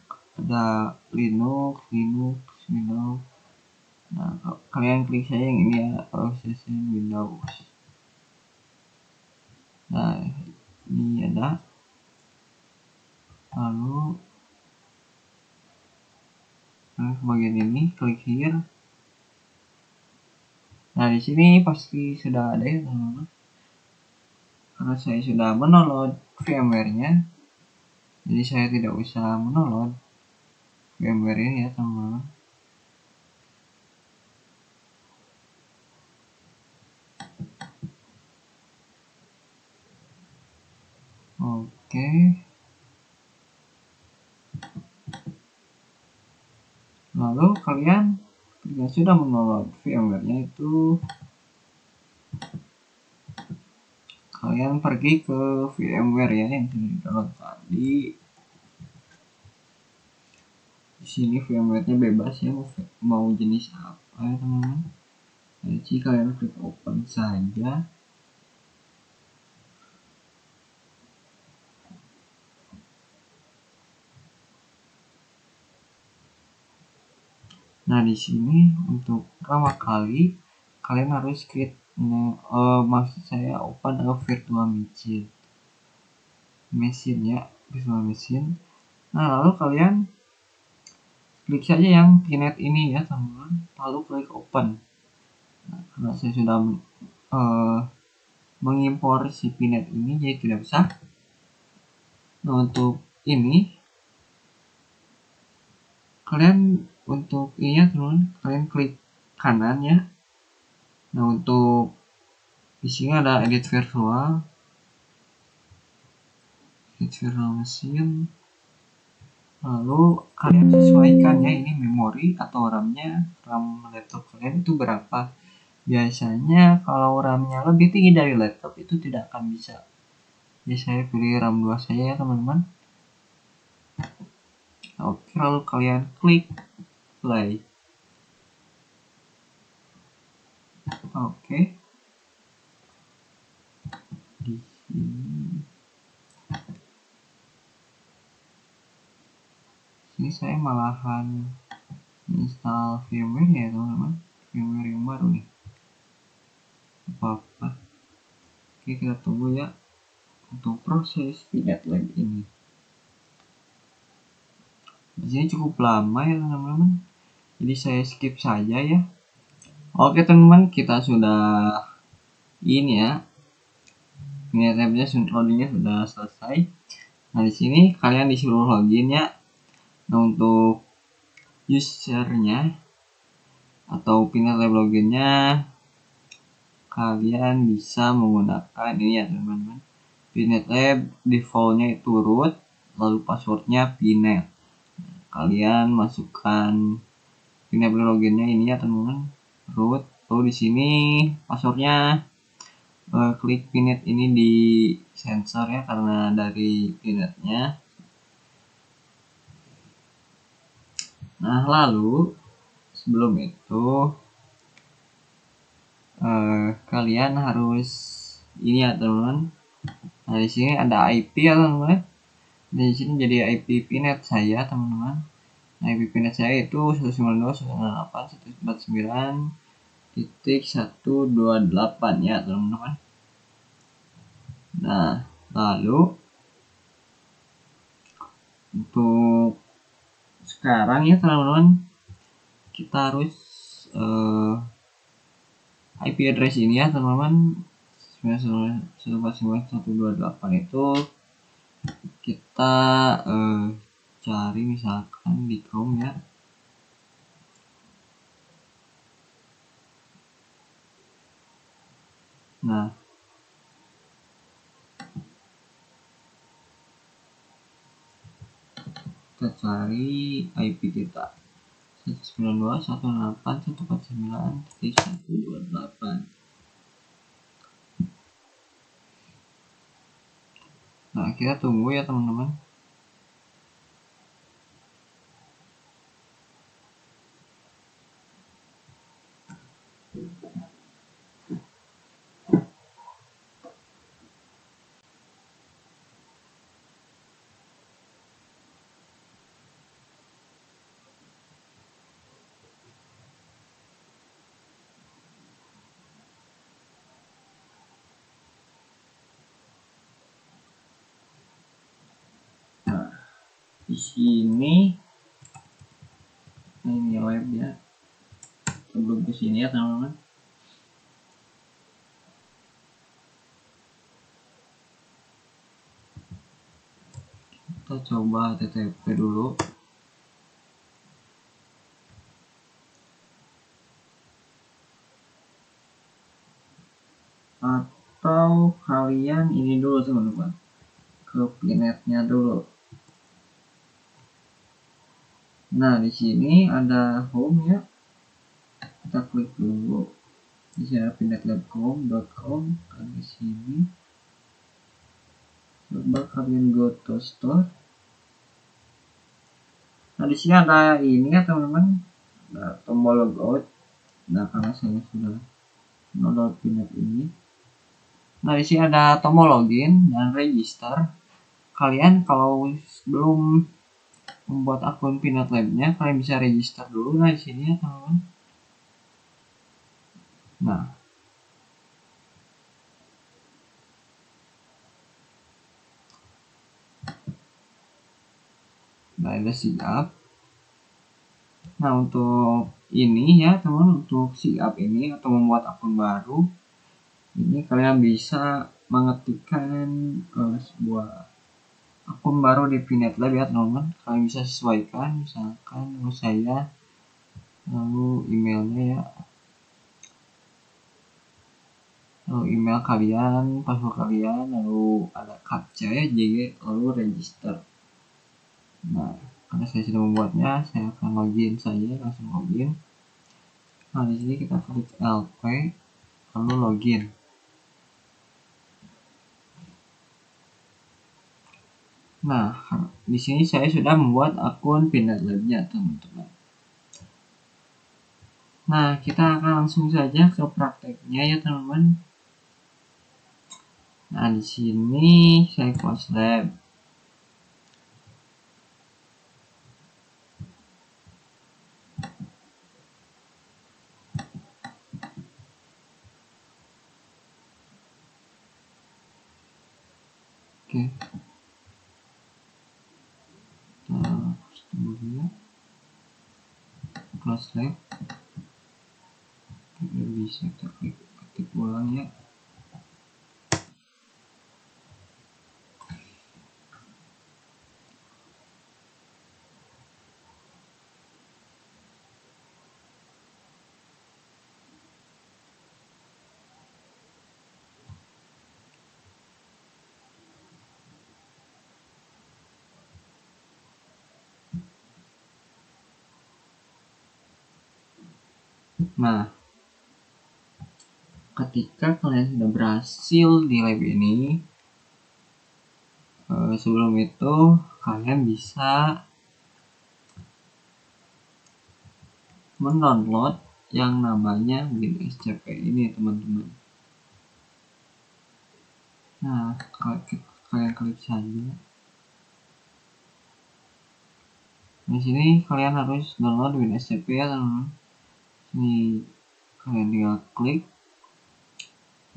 [SPEAKER 1] ada Linux, Windows. Nah, kalian klik saja yang ini ya, processing Windows. Nah, ini ada. Lalu bagian ini klik here. Nah, di sini pasti sudah ada ya teman-teman. Karena saya sudah mendownload VMware-nya, jadi saya tidak usah mendownload VMware ini ya teman-teman. Oke. Lalu kalian jika sudah mendownload VMware-nya itu, kalian pergi ke VMware ya yang sudah download tadi. Di sini VMware-nya bebas ya, mau jenis apa ya teman-teman. Jadi kalian klik open saja. Nah, di sini untuk pertama kali kalian harus create, maksud saya open a virtual machine ya, virtual machine. Nah, lalu kalian klik saja yang PNet ini ya teman-teman, lalu klik open. Nah, karena saya sudah mengimpor si PNet ini, jadi tidak usah. Nah, untuk ini kalian untuk ini ya teman-teman, kalian klik kanan ya. Nah, untuk di sini ada edit virtual machine. Lalu kalian sesuaikan ya, ini memori atau RAM-nya, RAM laptop kalian itu berapa. Biasanya kalau RAM-nya lebih tinggi dari laptop itu tidak akan bisa. Jadi saya pilih RAM 2 saja ya teman-teman. Oke, lalu kalian klik play. Oke. Di sini saya malahan install firmware ya teman-teman, firmware yang baru nih. Apa-apa. Oke, kita tunggu ya untuk proses Pinet Lab ini. Di sini cukup lama ya teman-teman, jadi saya skip saja ya. Oke teman-teman, kita sudah ini ya, Pinet Lab-nya loadingnya sudah selesai. Nah di sini kalian disuruh login ya. Nah untuk usernya atau Pinet Lab loginnya, kalian bisa menggunakan ini ya teman-teman. Pinet Lab defaultnya itu root, lalu passwordnya Pinet. Kalian masukkan Pinet loginnya ini ya teman-teman, root. Lalu di sini passwordnya klik Pinet ini di sensor ya, karena dari Pinetnya. Nah lalu sebelum itu kalian harus ini ya teman-teman. Nah di sini ada IP ya teman-teman. Di sini jadi IP Pinet saya teman-teman. Nah, IP Pinet saya itu 192.168.149.128 ya teman-teman. Nah lalu untuk sekarang ya teman-teman, kita harus IP address ini ya teman-teman, 192.168 itu kita cari misalkan di Chrome ya. Nah kita cari IP kita 192.168.149.128. Nah kita tunggu ya teman-teman. Di sini ini lab ya, sebelum ke sini ya teman-teman. Kita coba TTP dulu. Atau kalian ini dulu teman-teman, ke Pinetnya dulu. Nah di sini ada home ya, kita klik dulu. Di sini ada pinetlab.com. Di sini coba kalian go to store. Nah di sini ada ini ya teman-teman, ada tombol logout. Nah karena saya sudah download Pinet ini. Nah di sini ada tombol login dan register. Kalian kalau belum membuat akun Pinet Lab-nya, kalian bisa register dulu. Nah di sini ya teman-teman. Nah ada siap. Nah untuk ini ya teman, untuk siap ini atau membuat akun baru, ini kalian bisa mengetikkan sebuah akun baru di Pinet Lab ya teman-teman. Kalian bisa sesuaikan, misalkan nama saya, lalu emailnya ya, lalu email kalian, password kalian, lalu ada captcha ya, JG, lalu register. Nah karena saya sudah membuatnya, saya akan login saja, langsung login. Nah di sini kita klik LP lalu login. Nah di sini saya sudah membuat akun Pinet Lab-nya teman-teman. Nah, kita akan langsung saja ke prakteknya ya teman-teman. Nah, di sini saya close lab. Oke. Tunggu dulu. Close lab. Tidak bisa kita ketik ulang ya. Nah, ketika kalian sudah berhasil di lab ini, sebelum itu kalian bisa mendownload yang namanya WinSCP ini teman-teman. Nah, kalian klik saja. Di sini kalian harus download WinSCP ya teman-teman. Ini kalian tinggal klik.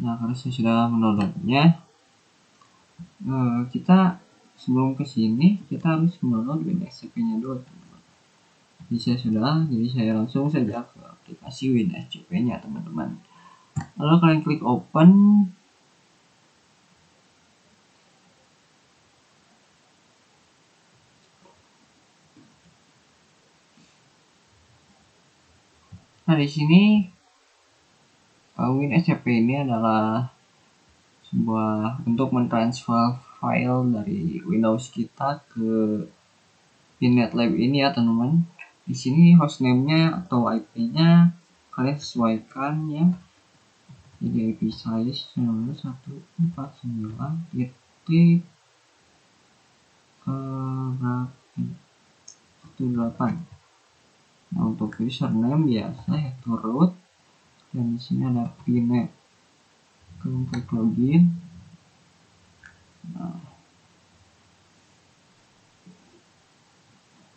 [SPEAKER 1] Nah, kalau saya sudah mendownloadnya, kita sebelum ke sini kita harus mendownload WinSCP-nya dulu teman-teman. Jadi saya sudah, jadi saya langsung saja ke aplikasi WinSCP-nya teman-teman. Lalu kalian klik open. Nah, di sini WinSCP ini adalah sebuah untuk mentransfer file dari Windows kita ke Pinnet Lab ini ya teman-teman. Di sini hostname-nya atau IP-nya kalian sesuaikan ya. Jadi IP size 149 titik 18. Nah, untuk username biasa ya root, dan di sini ada pinnet. Kalian klik login. Nah,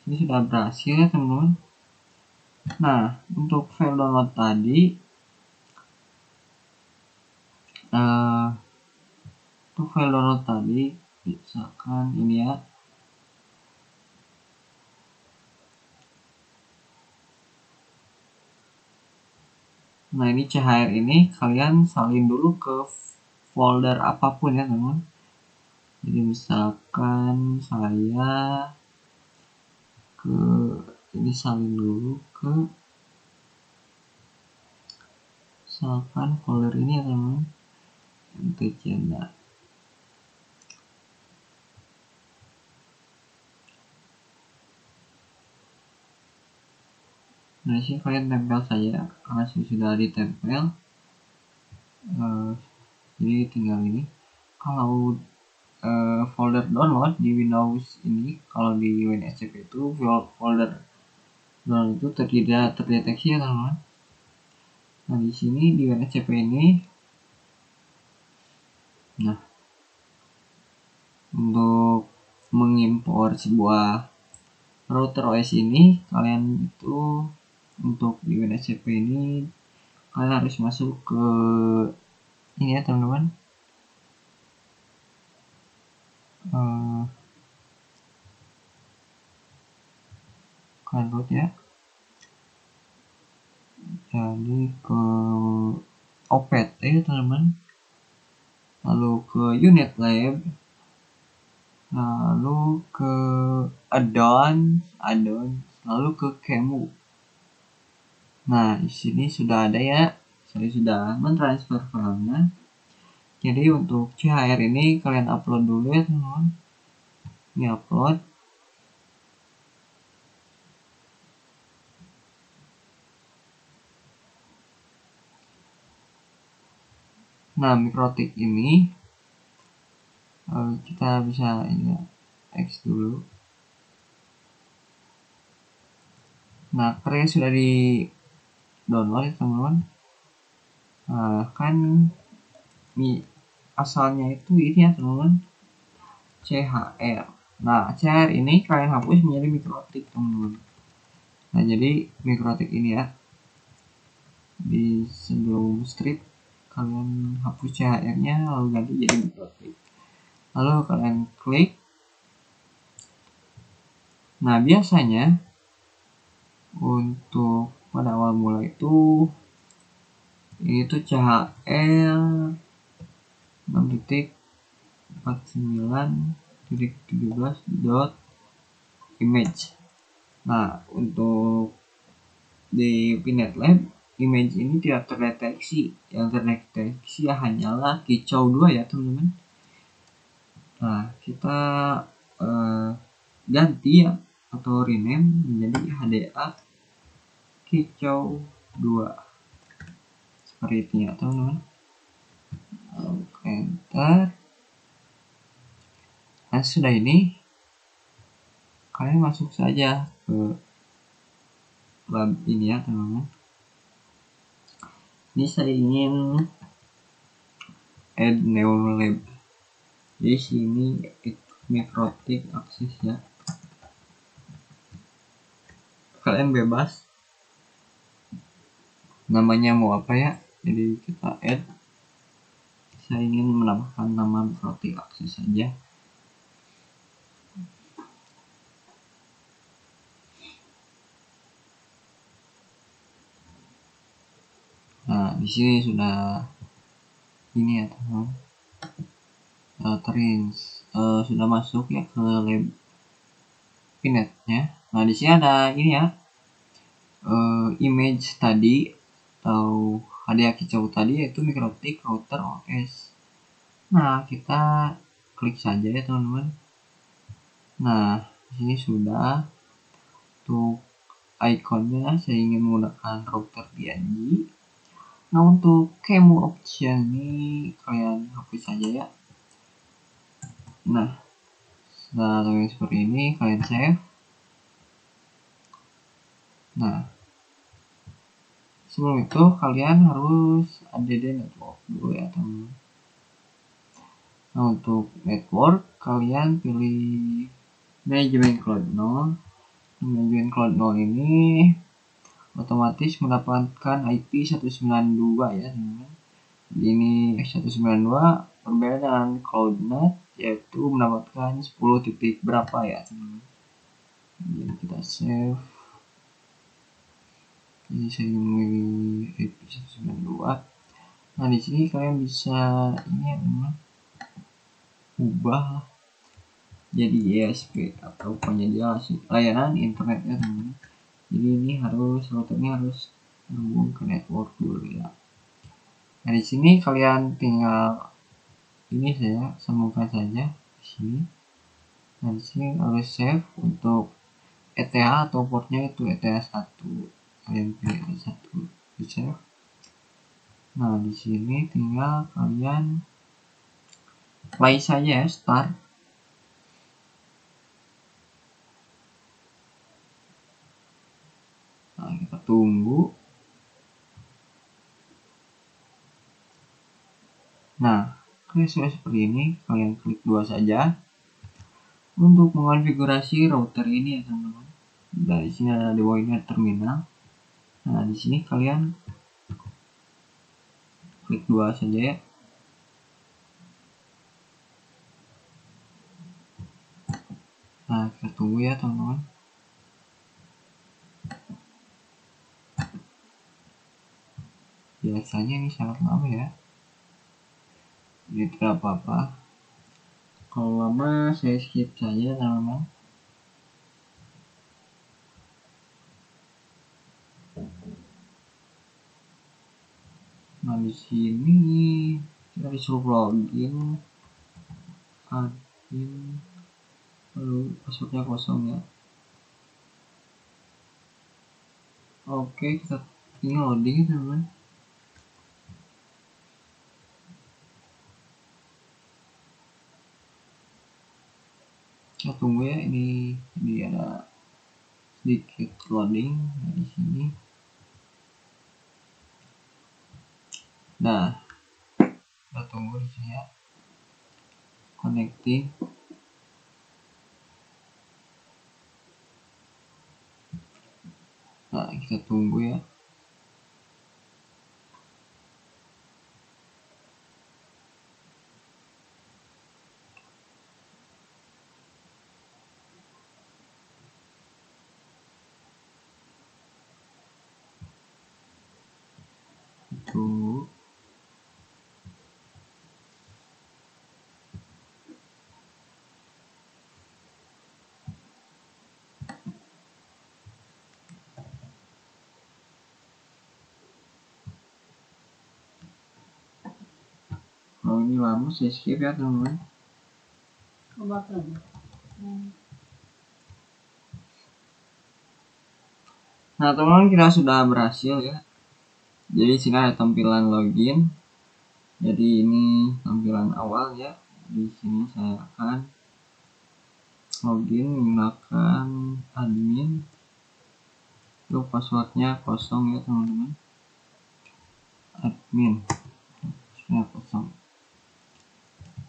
[SPEAKER 1] ini sudah berhasil ya teman-teman. Nah, untuk file download tadi, untuk file download tadi, misalkan ini ya. Nah, ini CHR ini kalian salin dulu ke folder apapun ya teman-teman. Jadi misalkan saya ke ini salin dulu ke misalkan folder ini ya teman-teman, MTC. Nah, sini kalian tempel saja karena sudah ditempel. Jadi tinggal ini. Kalau folder download di Windows ini, kalau di WinSCP itu folder download itu tidak terdeteksi ya teman-teman. Nah, di sini di WinSCP ini, nah, untuk mengimpor sebuah router OS ini, kalian itu untuk di WinSCP ini kalian harus masuk ke ini ya teman-teman, kalian root ya, jadi ke OPT ya teman-teman, lalu ke unit lab, lalu ke add-on, lalu ke Kemu. Nah, di sini sudah ada ya, saya sudah mentransfer filenya. Jadi untuk CHR ini kalian upload dulu ya teman-teman. Ini upload. Nah, mikrotik ini kita bisa ini ya, X dulu. Nah, karya sudah di download ya teman-teman. Nah, kan asalnya itu ini ya teman-teman, CHR. Nah, CHR ini kalian hapus menjadi mikrotik teman-teman. Nah, jadi mikrotik ini ya, di sebelum strip kalian hapus CHR-nya lalu ganti jadi mikrotik. Lalu kalian klik. Nah, biasanya untuk pada awal mula itu ini tuh CHR 6.49.17.image. Nah, untuk di Pinet Lab image ini tidak terdeteksi. Yang terdeteksi hanyalah kicau 2 ya teman-teman. Nah, kita ganti ya atau rename menjadi HDA kicau 2 seperti itu ya teman-teman. Enter. Nah, sudah ini kalian masuk saja ke lab ini ya teman-teman. Ini saya ingin add new lab. Jadi sini mikrotik akses ya. Kalian bebas namanya mau apa ya. Jadi kita add. Saya ingin menambahkan nama mikrotik akses saja. Nah, di sini sudah ini ya teman-teman. Sudah masuk ya ke lab Pinetnya. Nah, di sini ada ini ya. Image tadi atau hadiah kicau tadi yaitu mikrotik router OS. Nah, kita klik saja ya teman-teman. Nah, di sini sudah. Untuk ikonnya saya ingin menggunakan router PNG. Nah, untuk camera option ini kalian hapus saja ya. Nah, setelah seperti ini kalian save. Nah, sebelum itu kalian harus add network dulu ya teman. Nah, untuk network kalian pilih manajemen cloud 0. Manajemen cloud 0 ini otomatis mendapatkan IP 192 ya teman-teman. Ini 192 berbeda dengan cloudnet yaitu mendapatkan 10 titik berapa ya teman-teman. Jadi kita save. Ini saya memilih IP 192. Nah, di sini kalian bisa ini ya teman-teman, ubah jadi ISP atau penyedia layanan internet ya teman-teman. Jadi ini routernya harus nyambung ke network dulu ya. Nah, di sini kalian tinggal ini saya sambungkan saja di sini. Nah, di sini harus save untuk ETH atau portnya itu ETH 1. Kalian pilih ETH 1 di save. Nah, di sini tinggal kalian play saja ya, start. Nah, kita tunggu. Nah, sudah seperti ini, kalian klik 2 saja untuk mengonfigurasi router ini ya teman-teman. Dari sini ada DWINET terminal. Nah, di sini kalian klik 2 saja ya. Nah, kita tunggu ya teman-teman. Biasanya ini sangat lama ya. Jadi tidak apa-apa. Kalau lama saya skip saja teman-teman. Nah, di sini kita disuruh login, admin, lalu passwordnya kosong ya. Oke, kita ini loading teman-teman. Kita tunggu ya, ini ada sedikit loading di sini. Nah, kita tunggu di sini ya. Connecting. Nah, kita tunggu ya. Tunggu. Kalau ini lama saya skip ya teman-teman. Nah teman-teman, kita sudah berhasil ya. Jadi sini ada tampilan login. Jadi ini tampilan awal ya. Di sini saya akan login menggunakan admin. Itu passwordnya kosong ya teman-teman. Admin kosong.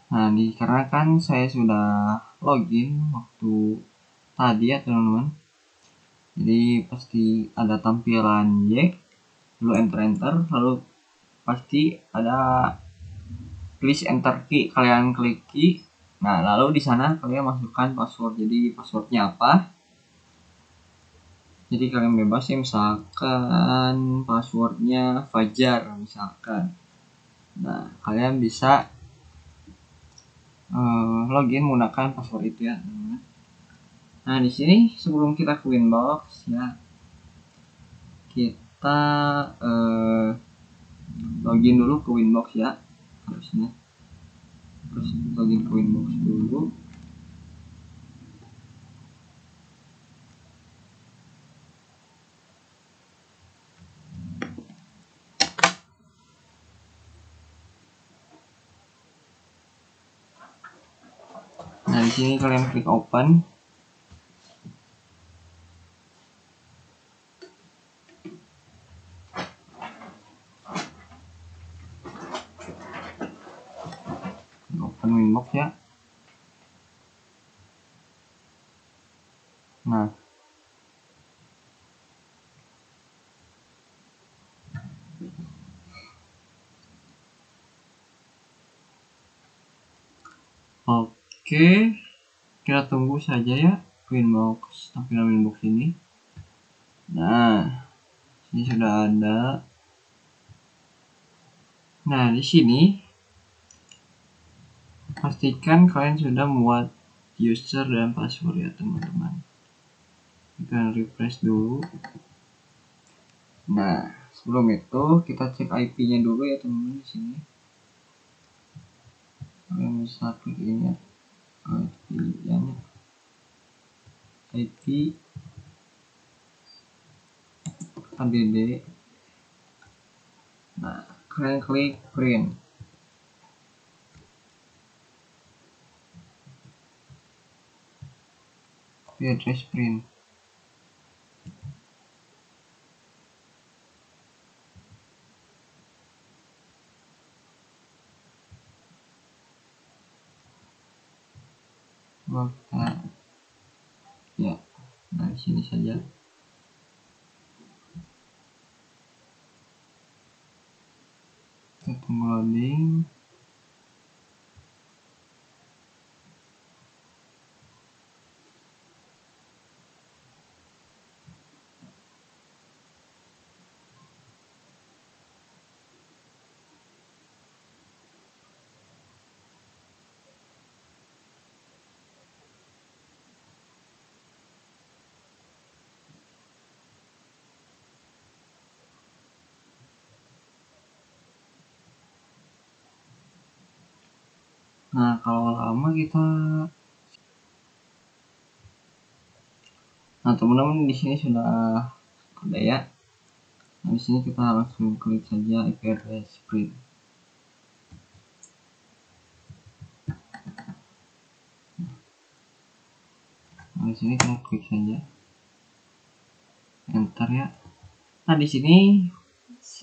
[SPEAKER 1] Nah, dikarenakan saya sudah login waktu tadi ya teman-teman. Jadi pasti ada tampilan Y, lalu enter, lalu pasti ada please enter key, kalian klik key. Nah, lalu di sana kalian masukkan password. Jadi passwordnya apa? Jadi kalian bebas ya, misalkan passwordnya Fajar misalkan. Nah, kalian bisa login menggunakan password itu ya teman-teman. Nah di sini sebelum kita ke Winbox ya, kita login dulu ke Winbox ya harusnya. Terus login ke Winbox dulu. Nah di sini kalian klik open. Open Winbox ya. Nah oke, kita tunggu saja ya Winbox, tampilan Winbox ini. Nah ini sudah ada. Nah di sini pastikan kalian sudah membuat user dan password ya teman-teman. Kita refresh dulu. Nah sebelum itu kita cek IP-nya dulu ya teman-teman. Di sini kalian bisa klik ini ya, IP ADD. Nah kalian klik print. Address print. Nah, ya, nah di sini saja. Kita tunggu loading. Nah kalau lama kita, nah teman-teman di sini sudah ada ya. Nah di sini kita langsung klik saja IP address print. Nah di sini kita klik saja enter ya. Nah di sini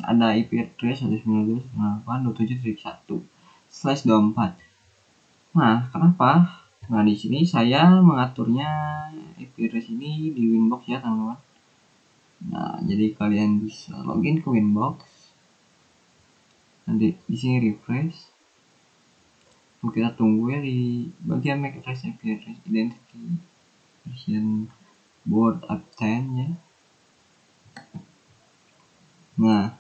[SPEAKER 1] ada IP address 192.168.27.1/24. Nah, kenapa? Nah, di sini saya mengaturnya IP address ini di Winbox ya, teman-teman. Nah, jadi kalian bisa login ke Winbox. Nanti di sini refresh. Kita tunggu ya di bagian MAC address IP address identity version board uptime ya. Nah,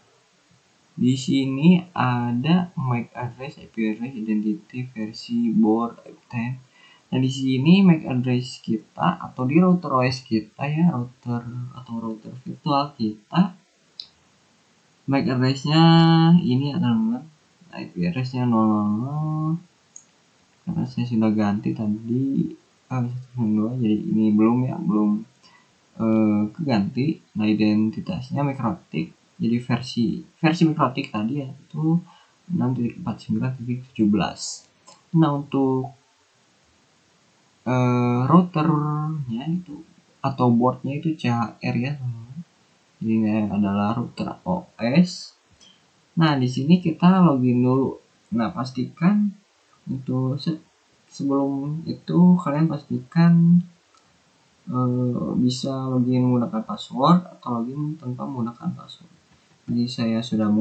[SPEAKER 1] di sini ada MAC address IP address identity versi board uptime. Nah, di sini MAC address kita atau di router OS kita ya, router virtual kita, MAC address-nya ini ya teman-teman. IP address-nya 000, karena saya sudah ganti tadi 102, jadi ini belum keganti. Nah, identitasnya Mikrotik, jadi versi Mikrotik tadi ya itu 6.49.17. Nah, untuk routernya itu atau boardnya itu CHR ya teman-teman. Jadi ini adalah router OS. Nah, di sini kita login dulu. Nah, pastikan untuk sebelum itu kalian pastikan bisa login menggunakan password atau login tanpa menggunakan password. Jadi saya sudah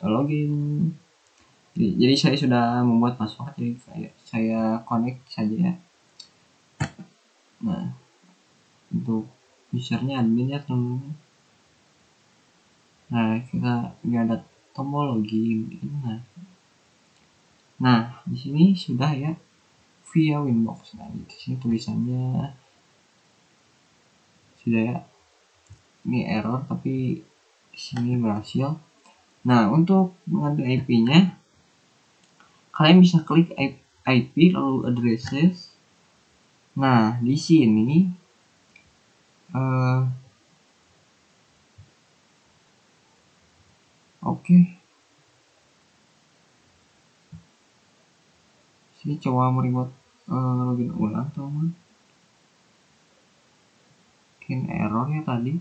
[SPEAKER 1] login. Jadi saya sudah membuat password, jadi saya connect saja ya. Nah, untuk usernya admin ya teman-teman. Nah, kita nggak ada tombol login. Nah, di sini sudah ya via Winbox. Nah, di sini tulisannya sudah ya. Ini error tapi di sini berhasil. Nah, untuk mengambil IP-nya, kalian bisa klik IP lalu addresses. Nah, di sini oke. Sini coba meremote login ulang teman. Mungkin error ya tadi.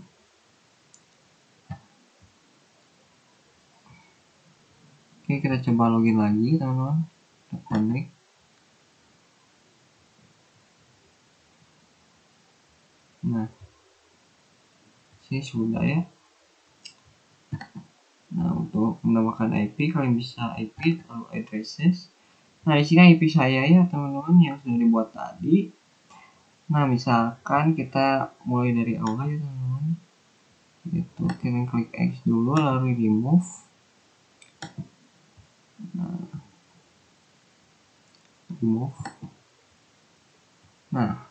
[SPEAKER 1] Oke, kita coba login lagi teman-teman. Connect. Nah, sini sudah ya. Nah, untuk menambahkan IP kalian bisa IP lalu addresses. Nah, di sini IP saya ya teman-teman yang sudah dibuat tadi. Nah, misalkan kita mulai dari awal ya teman-teman. Itu kalian klik X dulu lalu remove. Nah, remove. Nah,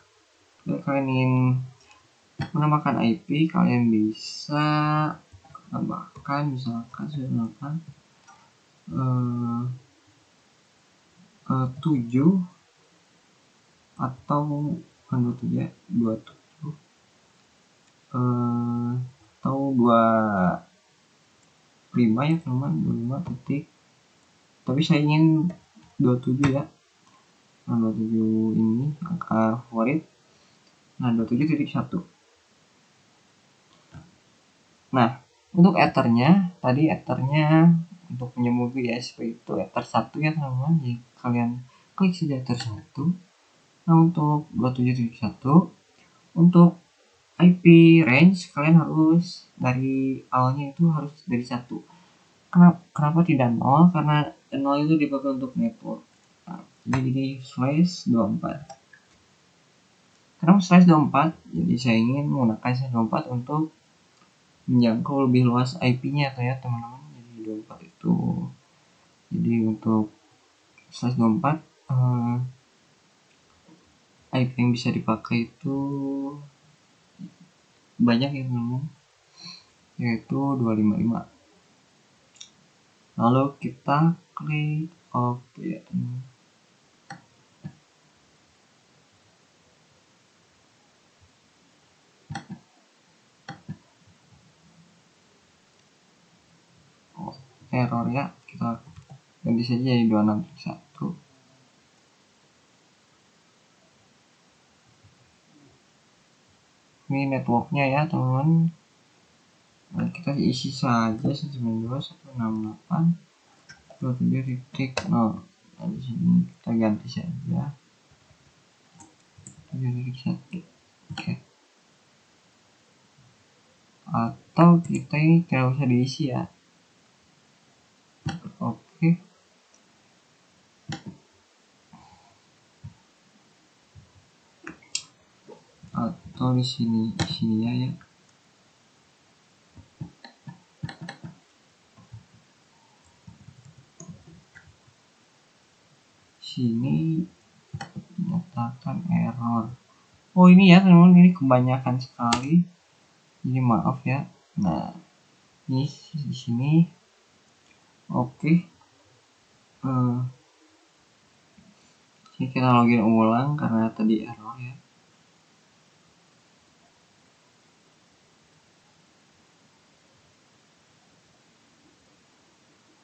[SPEAKER 1] kalau kalian ingin menambahkan IP, kalian bisa tambahkan, misalkan saya menambahkan 7 atau bukan 27 ya, 27 atau 25 ya teman-teman, 25 titik. Tapi saya ingin 27 ya. Nah, 27 ini angka favorit. Nah, 27.1. Nah, untuk ethernya tadi untuk menyambung ISP itu ether 1 ya teman-teman. Jadi kalian klik saja ether 1. Nah, untuk 27.1 untuk IP range kalian harus dari awalnya itu harus dari 1. Kenapa tidak 0? Karena 0 itu dipakai untuk network. Nah, jadi ini /24. Kenapa /24? Jadi saya ingin menggunakan /24 untuk menjangkau lebih luas IP-nya ya teman-teman. Jadi 24 itu. Jadi untuk /24 IP yang bisa dipakai itu banyak ya teman-teman, yaitu 255. Lalu kita klik OK ya teman-teman. Error ya, kita ganti saja jadi 26.1. Ini networknya ya teman-teman. Nah, kita isi saja 192.168.27.0. Nah, di sini kita ganti saja 7.1. Oke. Atau kita ini tidak usah diisi ya. Oke. Atau di sini ya. Sini menyatakan error. Oh ini ya teman-teman, ini kebanyakan sekali. Jadi maaf ya. Nah, ini di sini. Oke. Ini kita login ulang karena tadi error ya.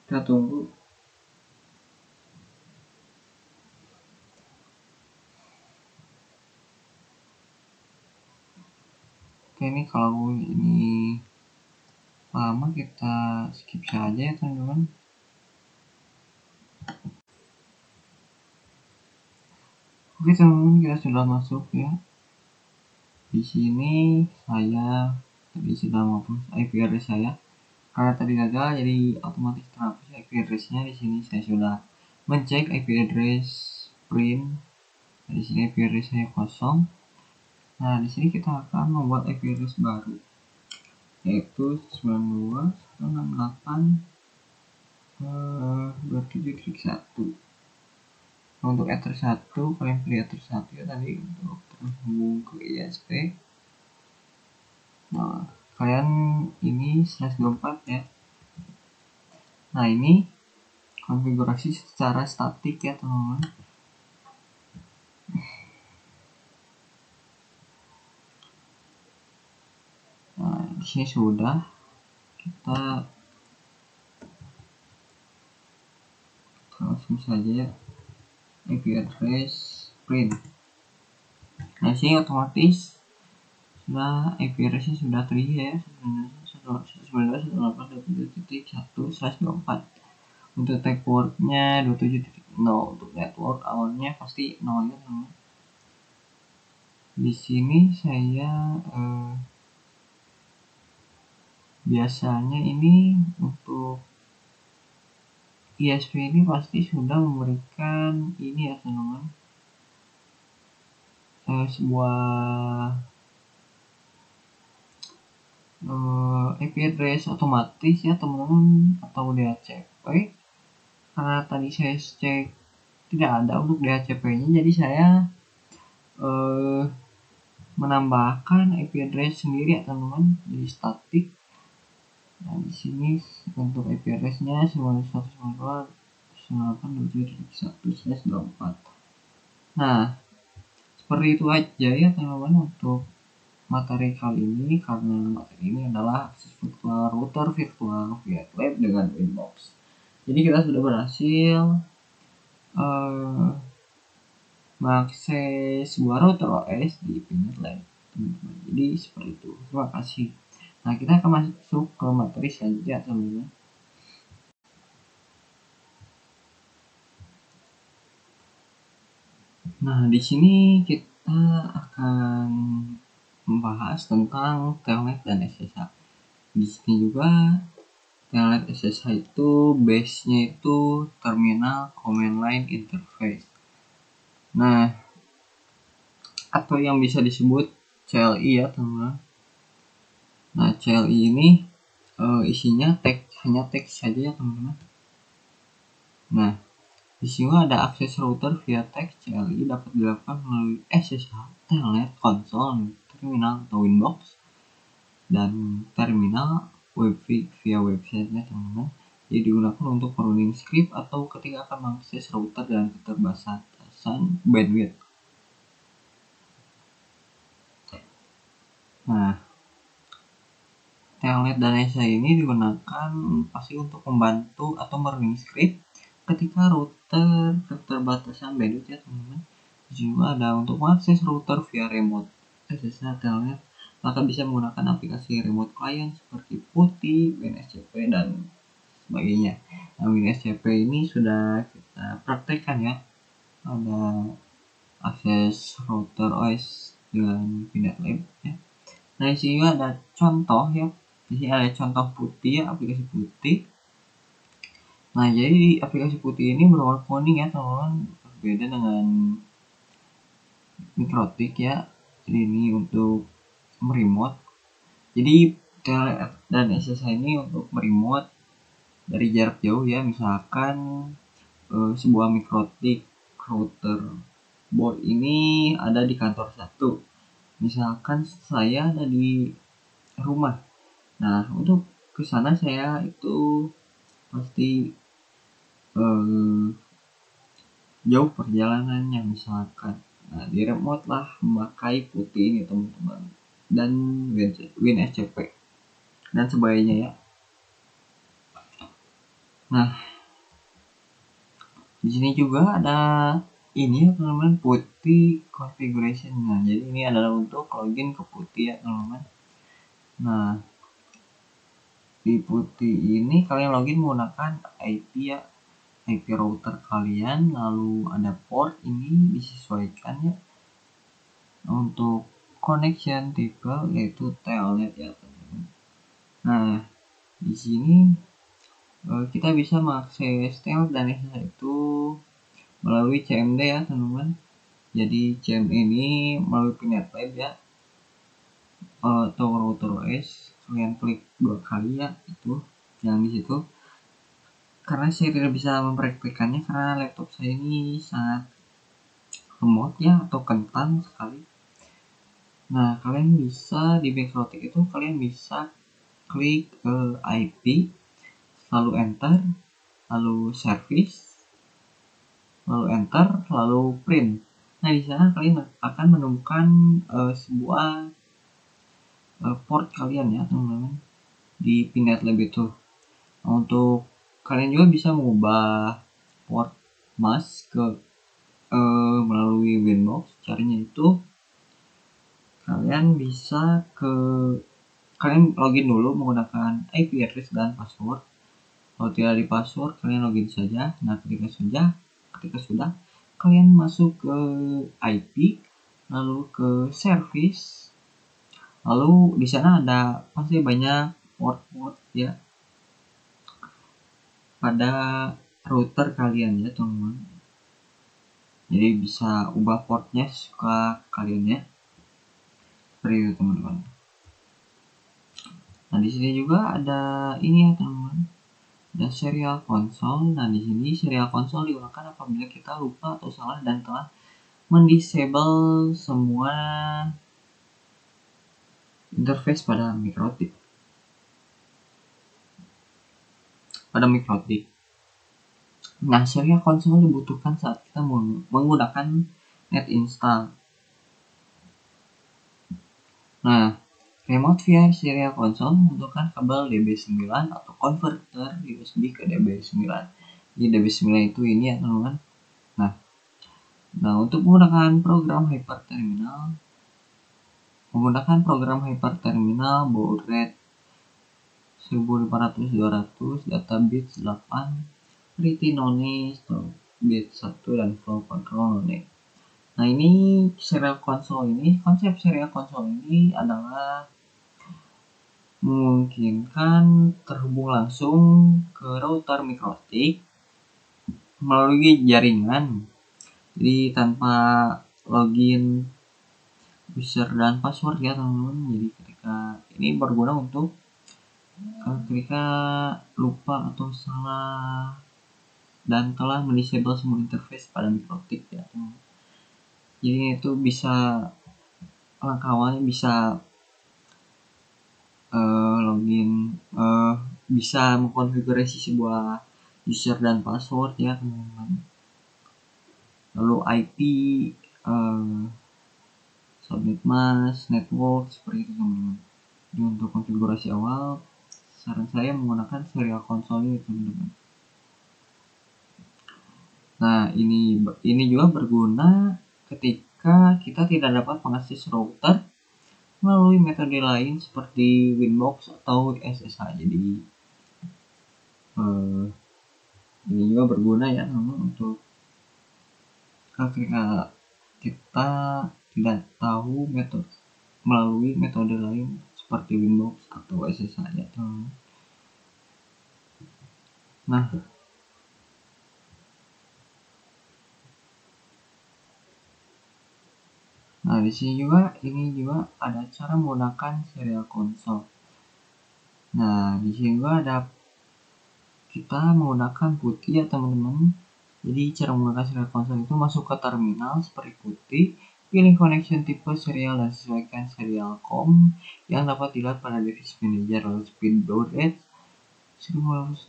[SPEAKER 1] Kita tunggu. Oke, ini kalau ini lama kita skip saja ya teman-teman. Oke teman-teman, kita sudah masuk ya. Di sini saya tadi sudah menghapus IP address saya. Karena tadi gagal, jadi otomatis terhapus IP address-nya. Di sini saya sudah mencek IP address print. Nah, di sini IP address saya kosong. Nah, di sini kita akan membuat IP address baru, yaitu 92.168.27.1. Untuk ether 1, kalian pilih ether 1 ya tadi untuk terhubung ke ISP. Nah, kalian ini /24 ya. Nah, ini konfigurasi secara statik ya teman-teman. Nah, di sini sudah kita langsung saja ya, IP address print. Nah, sini otomatis sudah IP address-nya sudah terisi ya, 192.168.27.1/24. Untuk network-nya 27.0. Untuk network awalnya pasti 0 ya teman. Di sini saya biasanya ini untuk ISP ini pasti sudah memberikan ini ya teman-teman, sebuah IP address otomatis ya teman-teman, atau DHCP. Karena tadi saya cek tidak ada untuk DHCP-nya, jadi saya menambahkan IP address sendiri ya teman-teman, jadi statik. Nah, di sini untuk IP address-nya 192.168.27.1/24. Nah, seperti itu aja ya teman-teman untuk materi kali ini, karena materi ini adalah akses virtual router virtual via lab dengan Winbox. Jadi kita sudah berhasil mengakses sebuah router OS di Pinet Lab, teman-teman. Jadi seperti itu. Terima kasih. Nah, kita akan masuk ke materi selanjutnya teman-teman. Nah, di sini kita akan membahas tentang Telnet dan SSH. Di sini juga Telnet SSH itu base-nya itu terminal command line interface. Nah, atau yang bisa disebut CLI ya teman-teman. Nah, CLI ini isinya hanya teks saja ya teman-teman. Nah, di sini ada akses router via teks CLI dapat dilakukan melalui SSH, Telnet, konsol, terminal atau Winbox, dan terminal via website-nya teman-teman. Jadi digunakan untuk running script atau ketika akan mengakses router dan keterbatasan bandwidth. Nah, Telnet dan SSH ini digunakan pasti untuk membantu atau running script ketika router keterbatasan bandwidth ya teman-teman. Juga ada untuk mengakses router via remote SSH Telnet maka bisa menggunakan aplikasi remote client seperti PuTTY, WinSCP, dan sebagainya. Nah, WinSCP ini sudah kita praktekkan ya, ada akses router OS dengan Pinet Lab ya. Nah, di sini juga ada contoh ya. Di sini ada contoh PuTTY ya, aplikasi PuTTY. Nah, jadi aplikasi PuTTY ini berwarna kuning ya, teman-teman. Berbeda dengan Mikrotik ya. Jadi ini untuk meremote. Jadi TLF dan SSH ini untuk meremote dari jarak jauh ya, misalkan sebuah Mikrotik router board ini ada di kantor satu, misalkan saya ada di rumah. Nah, untuk ke sana saya itu pasti jauh perjalanannya misalkan. Nah, di remote lah memakai PuTTY ini teman-teman, dan WinSCP dan sebagainya ya. Nah, di sini juga ada ini ya teman-teman, PuTTY configuration. Nah, jadi ini adalah untuk login ke PuTTY ya teman-teman. Nah, di PuTTY ini kalian login menggunakan IP ya, IP router kalian, lalu ada port ini disesuaikan ya. Untuk connection tipe yaitu telnet ya teman-teman. Nah, di sini kita bisa mengakses telnet dan SSH itu melalui CMD ya teman-teman. Jadi CMD ini melalui Pinet Lab ya, atau router OS. Kalian klik 2 kali ya, itu yang di situ. Karena saya tidak bisa mempraktikkannya karena laptop saya ini sangat lemot ya, atau kentang sekali. Nah, kalian bisa di Mikrotik itu kalian bisa klik IP, lalu enter, lalu service, lalu enter, lalu print. Nah, di sana kalian akan menemukan sebuah port kalian ya teman-teman di Pinet Lab itu. Nah, untuk kalian juga bisa mengubah port mask ke melalui Winbox. Caranya itu kalian bisa kalian login dulu menggunakan IP address dan password. Kalau tidak di password, kalian login saja. Nah, ketika sudah kalian masuk ke IP, lalu ke service, lalu di sana ada pasti banyak port-port ya pada router kalian ya teman-teman. Jadi bisa ubah portnya suka kalian ya, seperti itu teman-teman. Nah, di sini juga ada ini ya teman-teman, ada serial console. Nah, di sini serial console digunakan apabila kita lupa atau salah dan telah mendisable semua interface pada Mikrotik. Nah, serial console dibutuhkan saat kita menggunakan net install. Nah, remote via serial console membutuhkan kabel DB9 atau converter USB ke DB9. Jadi DB9 itu ini ya teman-teman. Nah, untuk menggunakan program hyperterminal baud rate 1500-200, data bits 8, pretty none, bit 1, dan flow control none. Nah, ini konsep serial console ini adalah memungkinkan terhubung langsung ke router Mikrotik melalui jaringan, jadi tanpa login user dan password ya teman-teman. Jadi ketika ini berguna untuk ketika lupa atau salah dan telah mendisable semua interface pada Mikrotik ya teman-teman. Jadi itu bisa langkah awalnya bisa login, bisa mengkonfigurasi sebuah user dan password ya teman-teman, lalu IP, subnet mask, network, seperti itu teman-teman. Jadi untuk konfigurasi awal saran saya menggunakan serial console ini teman-teman. Nah, ini juga berguna ketika kita tidak dapat mengakses router melalui metode lain seperti Winbox atau SSH. Jadi ini juga berguna ya namun untuk ketika kita tidak tahu metode melalui metode lain seperti Winbox atau SSH ya teman. Nah di sini juga ada cara menggunakan serial console. Nah di sini juga ada kita menggunakan putih ya teman-teman. Jadi cara menggunakan serial console itu masuk ke terminal seperti putih, pilih connection tipe serial dan sesuaikan serial COM yang dapat dilihat pada device manager, lalu speed baud rate 119.200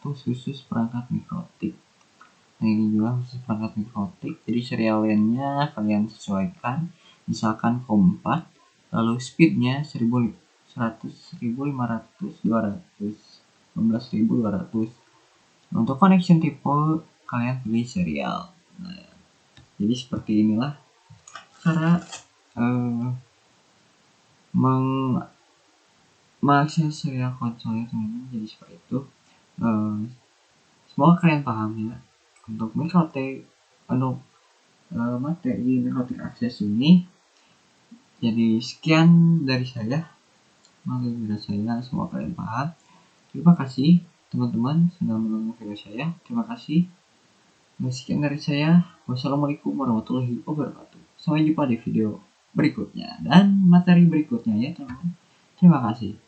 [SPEAKER 1] khusus perangkat mikrotik. Nah ini juga khusus perangkat mikrotik, jadi serial lane-nya kalian sesuaikan, misalkan COM 4, lalu speednya 100.500 Untuk connection tipe kalian pilih serial. Nah, jadi seperti inilah cara mengakses serial console teman-teman. Jadi seperti itu. Semoga kalian paham ya untuk mikrotik, untuk materi mikrotik akses ini. Jadi sekian dari saya. Semoga kalian paham. Terima kasih teman-teman sudah menonton video saya. Terima kasih. Sekian dari saya. Wassalamualaikum warahmatullahi wabarakatuh. Sampai jumpa di video berikutnya dan materi berikutnya ya teman-teman. Terima kasih.